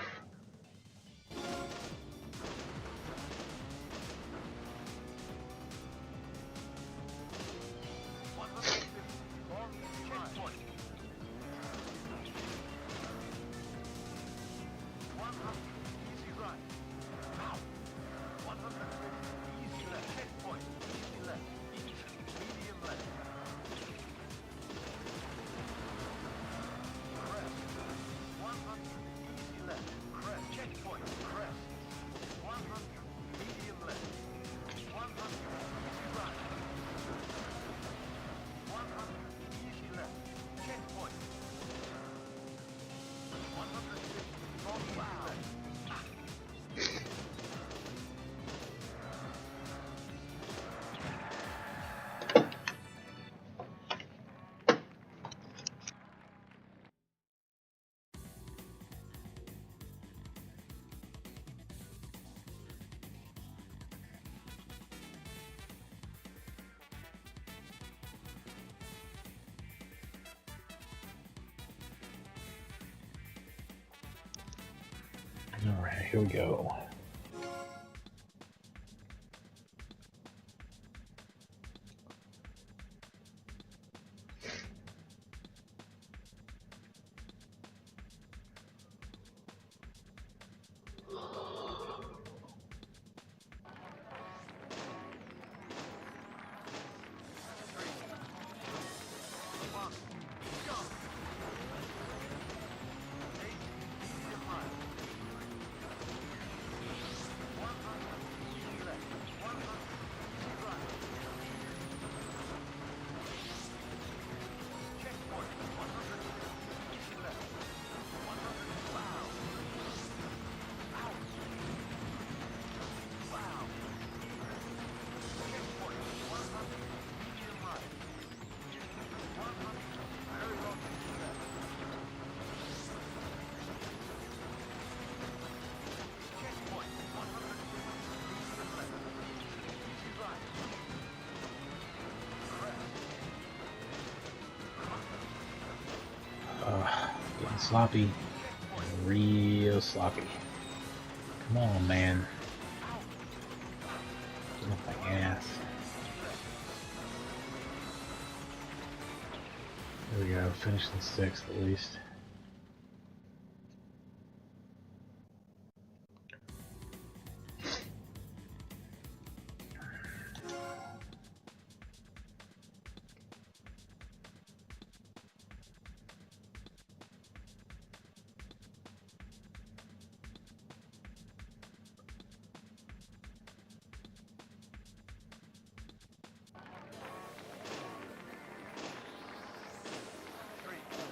Alright, here we go. Getting sloppy. Real sloppy. Come on, man. Get off my ass. There we go. Finished in 6th at least.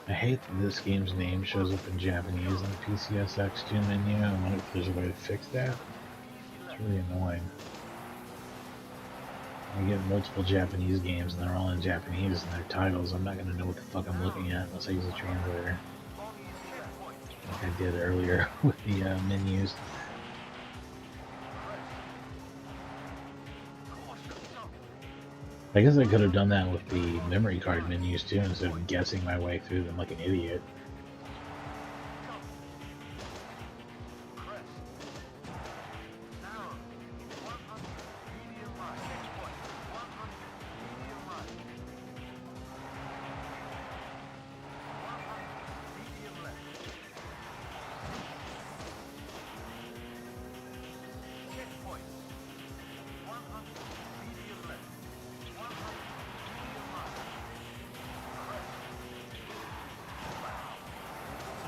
I hate that this game's name shows up in Japanese in the PCSX2 menu. I wonder if there's a way to fix that. It's really annoying. I get multiple Japanese games and they're all in Japanese and their titles. I'm not going to know what the fuck I'm looking at unless I use a translator. Like I did earlier with the menus. I guess I could have done that with the memory card menus too, instead of guessing my way through them like an idiot.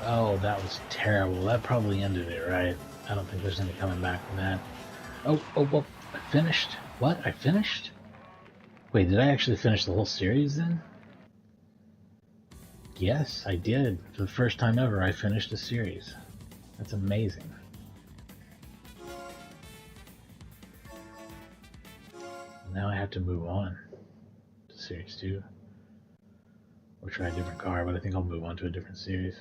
Oh, that was terrible. That probably ended it, right? I don't think there's any coming back from that. Oh, I finished? What? I finished? Wait, did I actually finish the whole series then? Yes, I did. For the first time ever, I finished a series. That's amazing. now I have to move on to Series 2. Or try a different car, but I think I'll move on to a different series.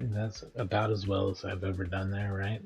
That's about as well as I've ever done there, right?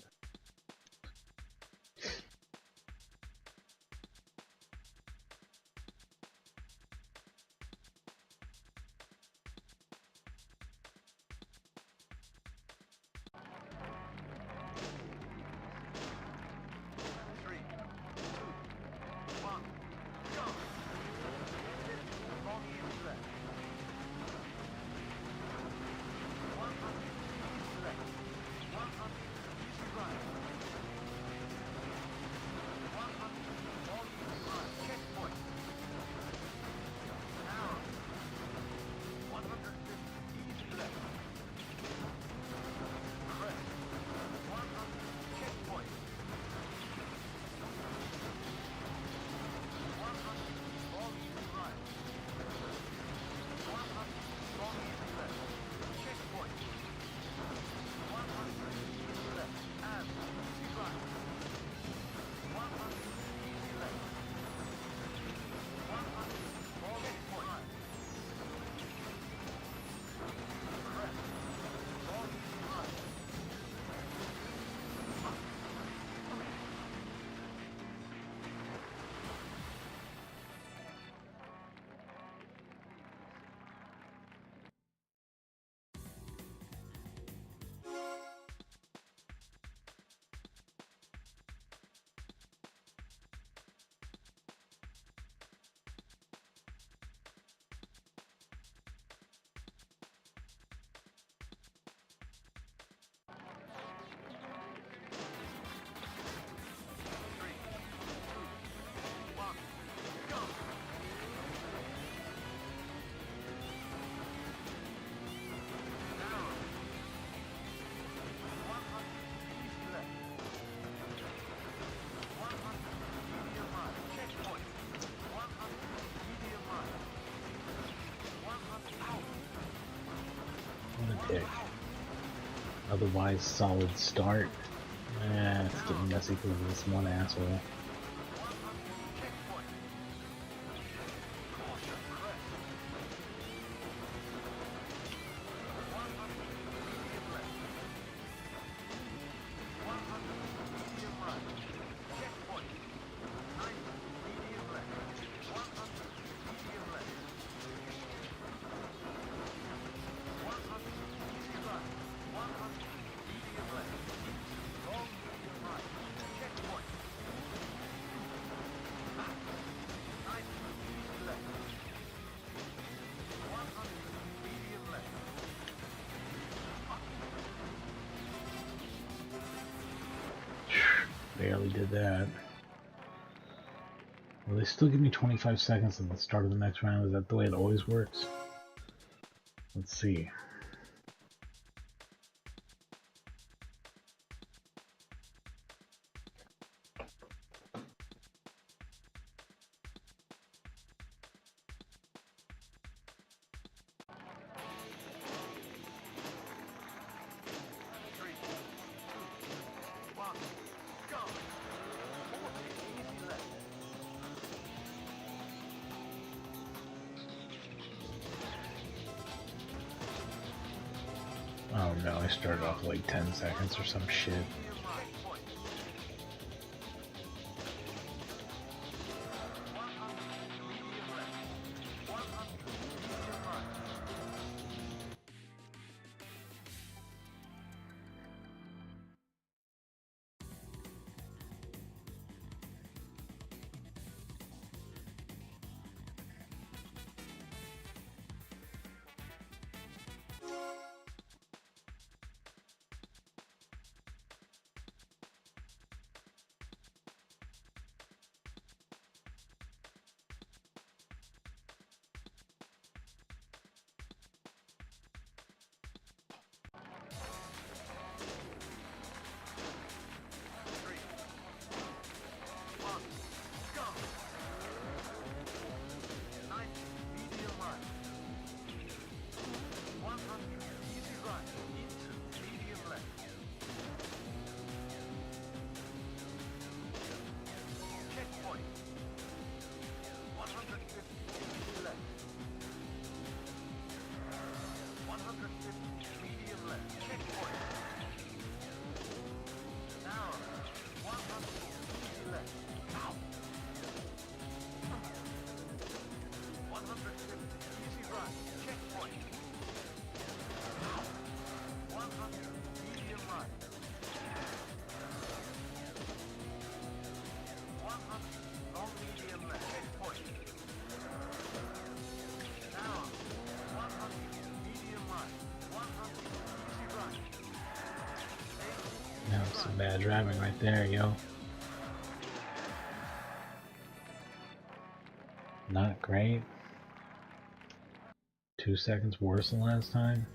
Dick. Otherwise, solid start. It's getting messy because of this one asshole. barely did that. Will they still give me 25 seconds at the start of the next round? Is that the way it always works? Let's see. Oh no, I started off like 10 seconds or some shit. Some bad driving right there, yo. Not great. 2 seconds worse than last time.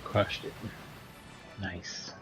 Crushed it. Nice.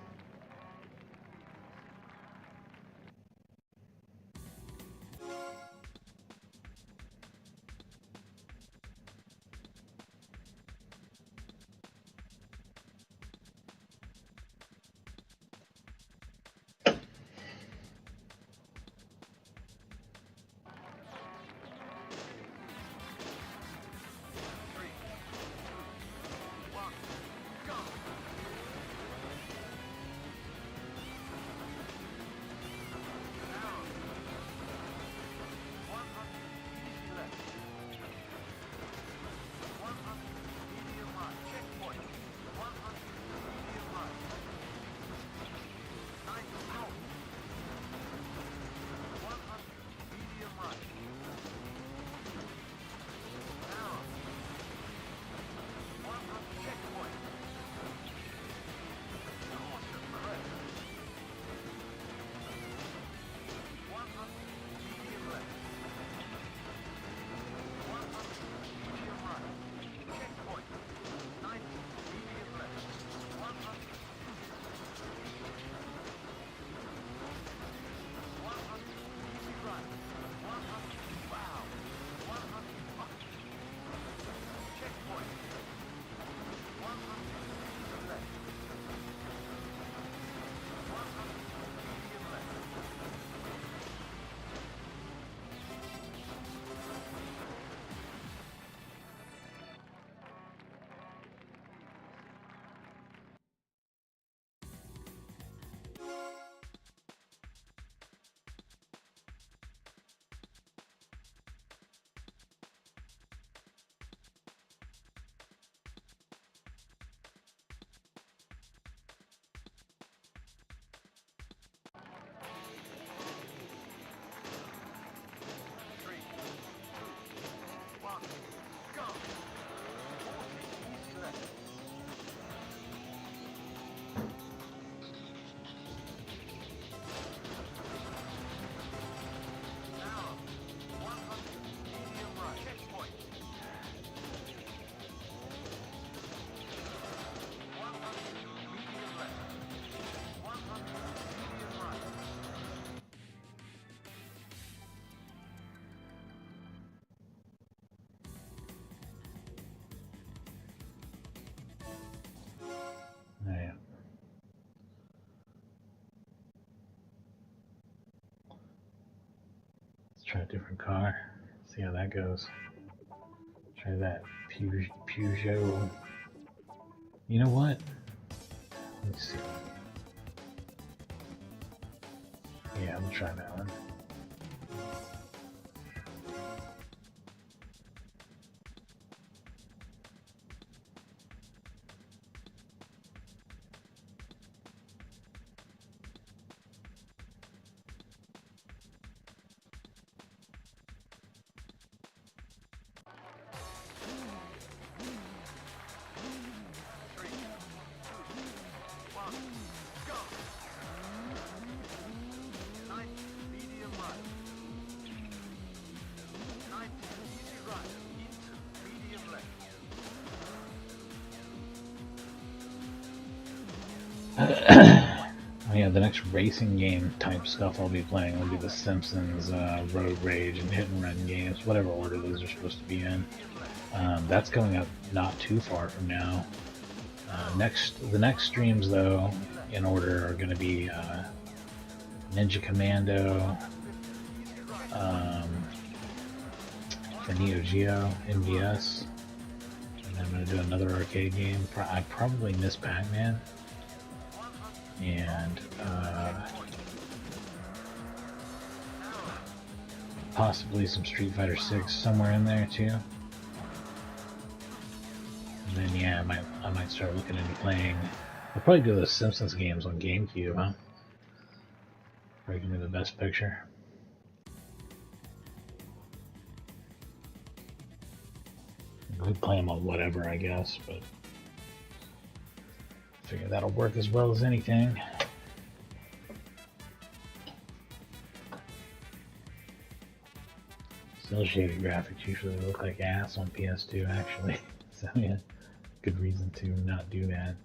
try a different car. See how that goes. Try that Peugeot. You know what? Let's see. Yeah, we'll try that one. Oh yeah, the next racing game type stuff I'll be playing will be the Simpsons, Road Rage, and Hit and Run games, whatever order those are supposed to be in. That's coming up not too far from now. The next streams though, in order, are going to be Ninja Commando, for Neo Geo, MVS, and I'm going to do another arcade game. I probably missed Pac-Man. And possibly some Street Fighter 6 somewhere in there too. And then yeah, I might start looking into playing. I'll probably do those Simpsons games on GameCube, huh? Probably give me the best picture. We could play them on whatever, I guess, but I figure that'll work as well as anything. Cell shaded graphics usually look like ass on PS2, actually. So yeah, good reason to not do that.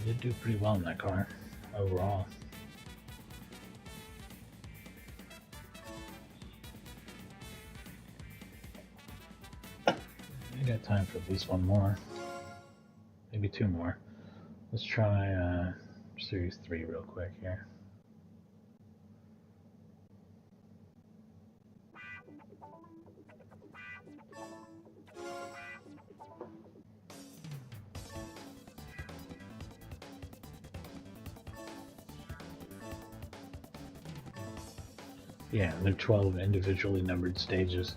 did do pretty well in that car overall. I got time for at least one more, maybe two more. Let's try Series 3 real quick here. Yeah, they're 12 individually numbered stages.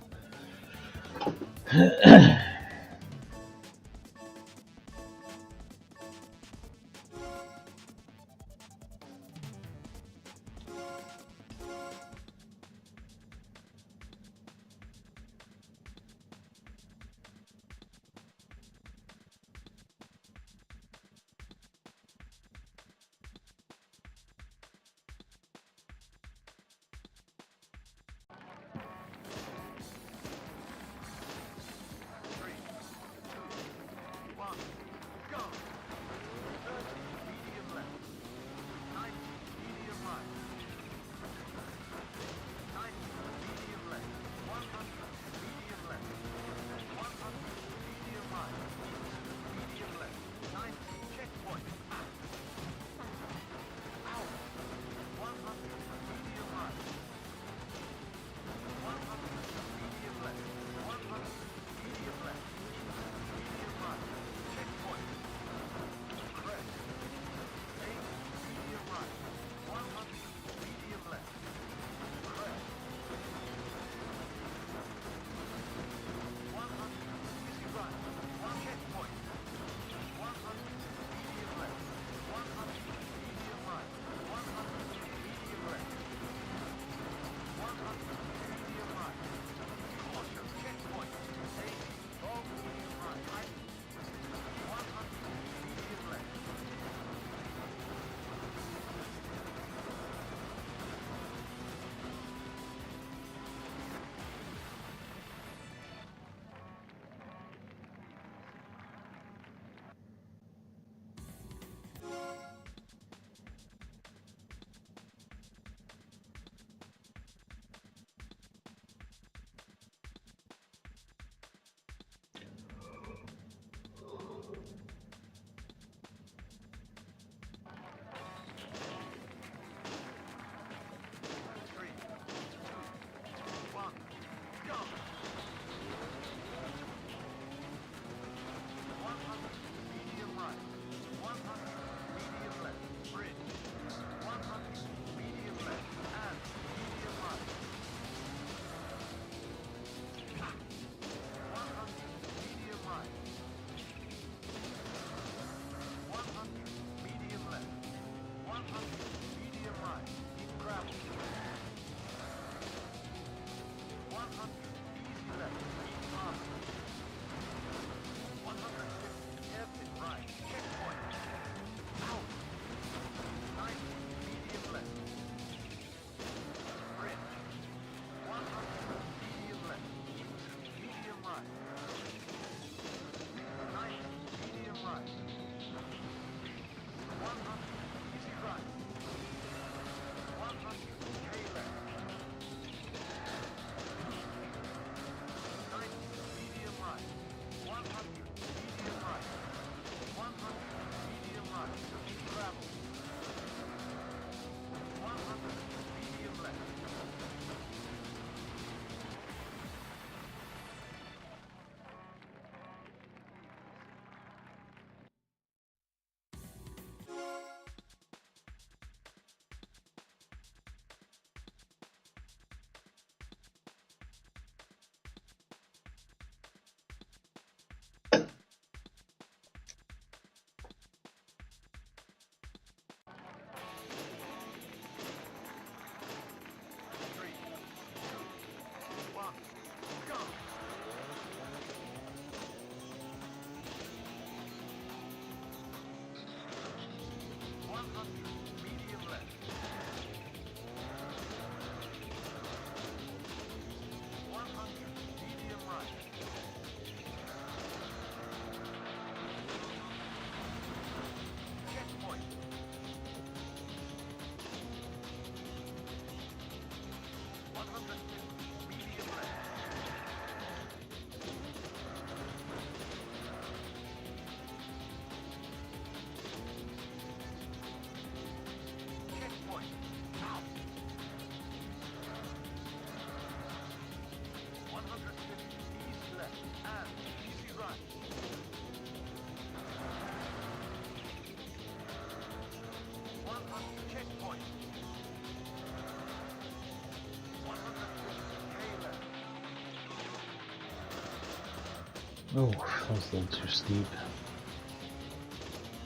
Oh, that was a little too steep.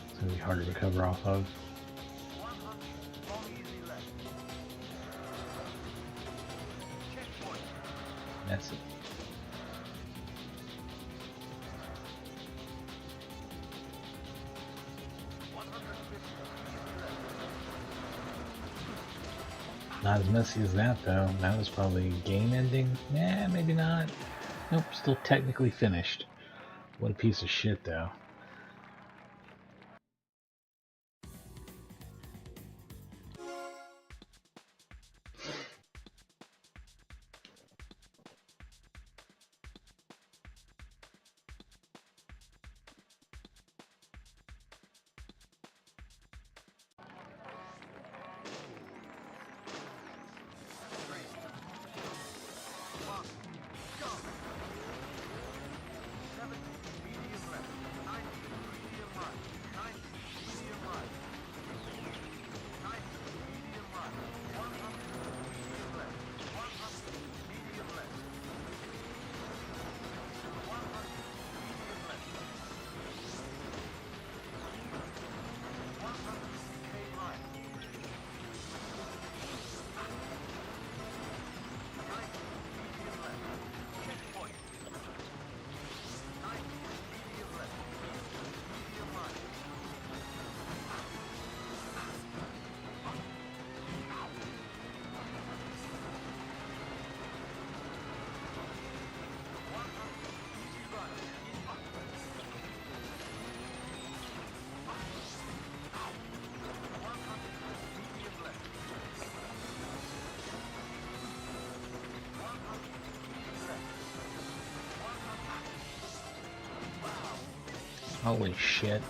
It's gonna be hard to recover off of. That's it. Not as messy as that though. That was probably game ending. Nah, maybe not. Nope, still technically finished. What a piece of shit though. Holy shit.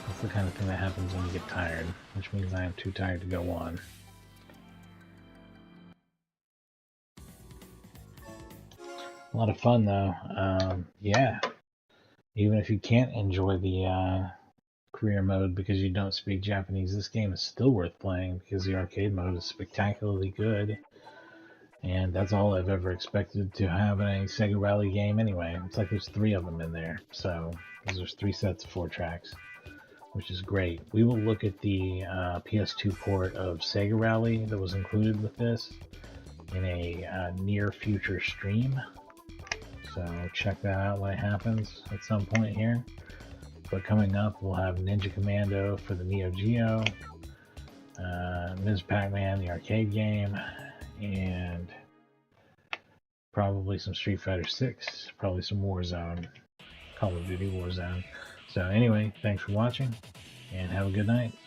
That's the kind of thing that happens when you get tired, which means I am too tired to go on. A lot of fun though. Yeah. Even if you can't enjoy the career mode because you don't speak Japanese, this game is still worth playing because the arcade mode is spectacularly good. And that's all I've ever expected to have in a Sega Rally game anyway. It's like there's 3 of them in there. So there's 3 sets of 4 tracks, which is great. We will look at the PS2 port of Sega Rally that was included with this in a near future stream. So check that out when it happens at some point here. But coming up, we'll have Ninja Commando for the Neo Geo, Ms. Pac-Man, the arcade game, and probably some Street Fighter 6, probably some Warzone, Call of Duty Warzone. So anyway, thanks for watching, and have a good night.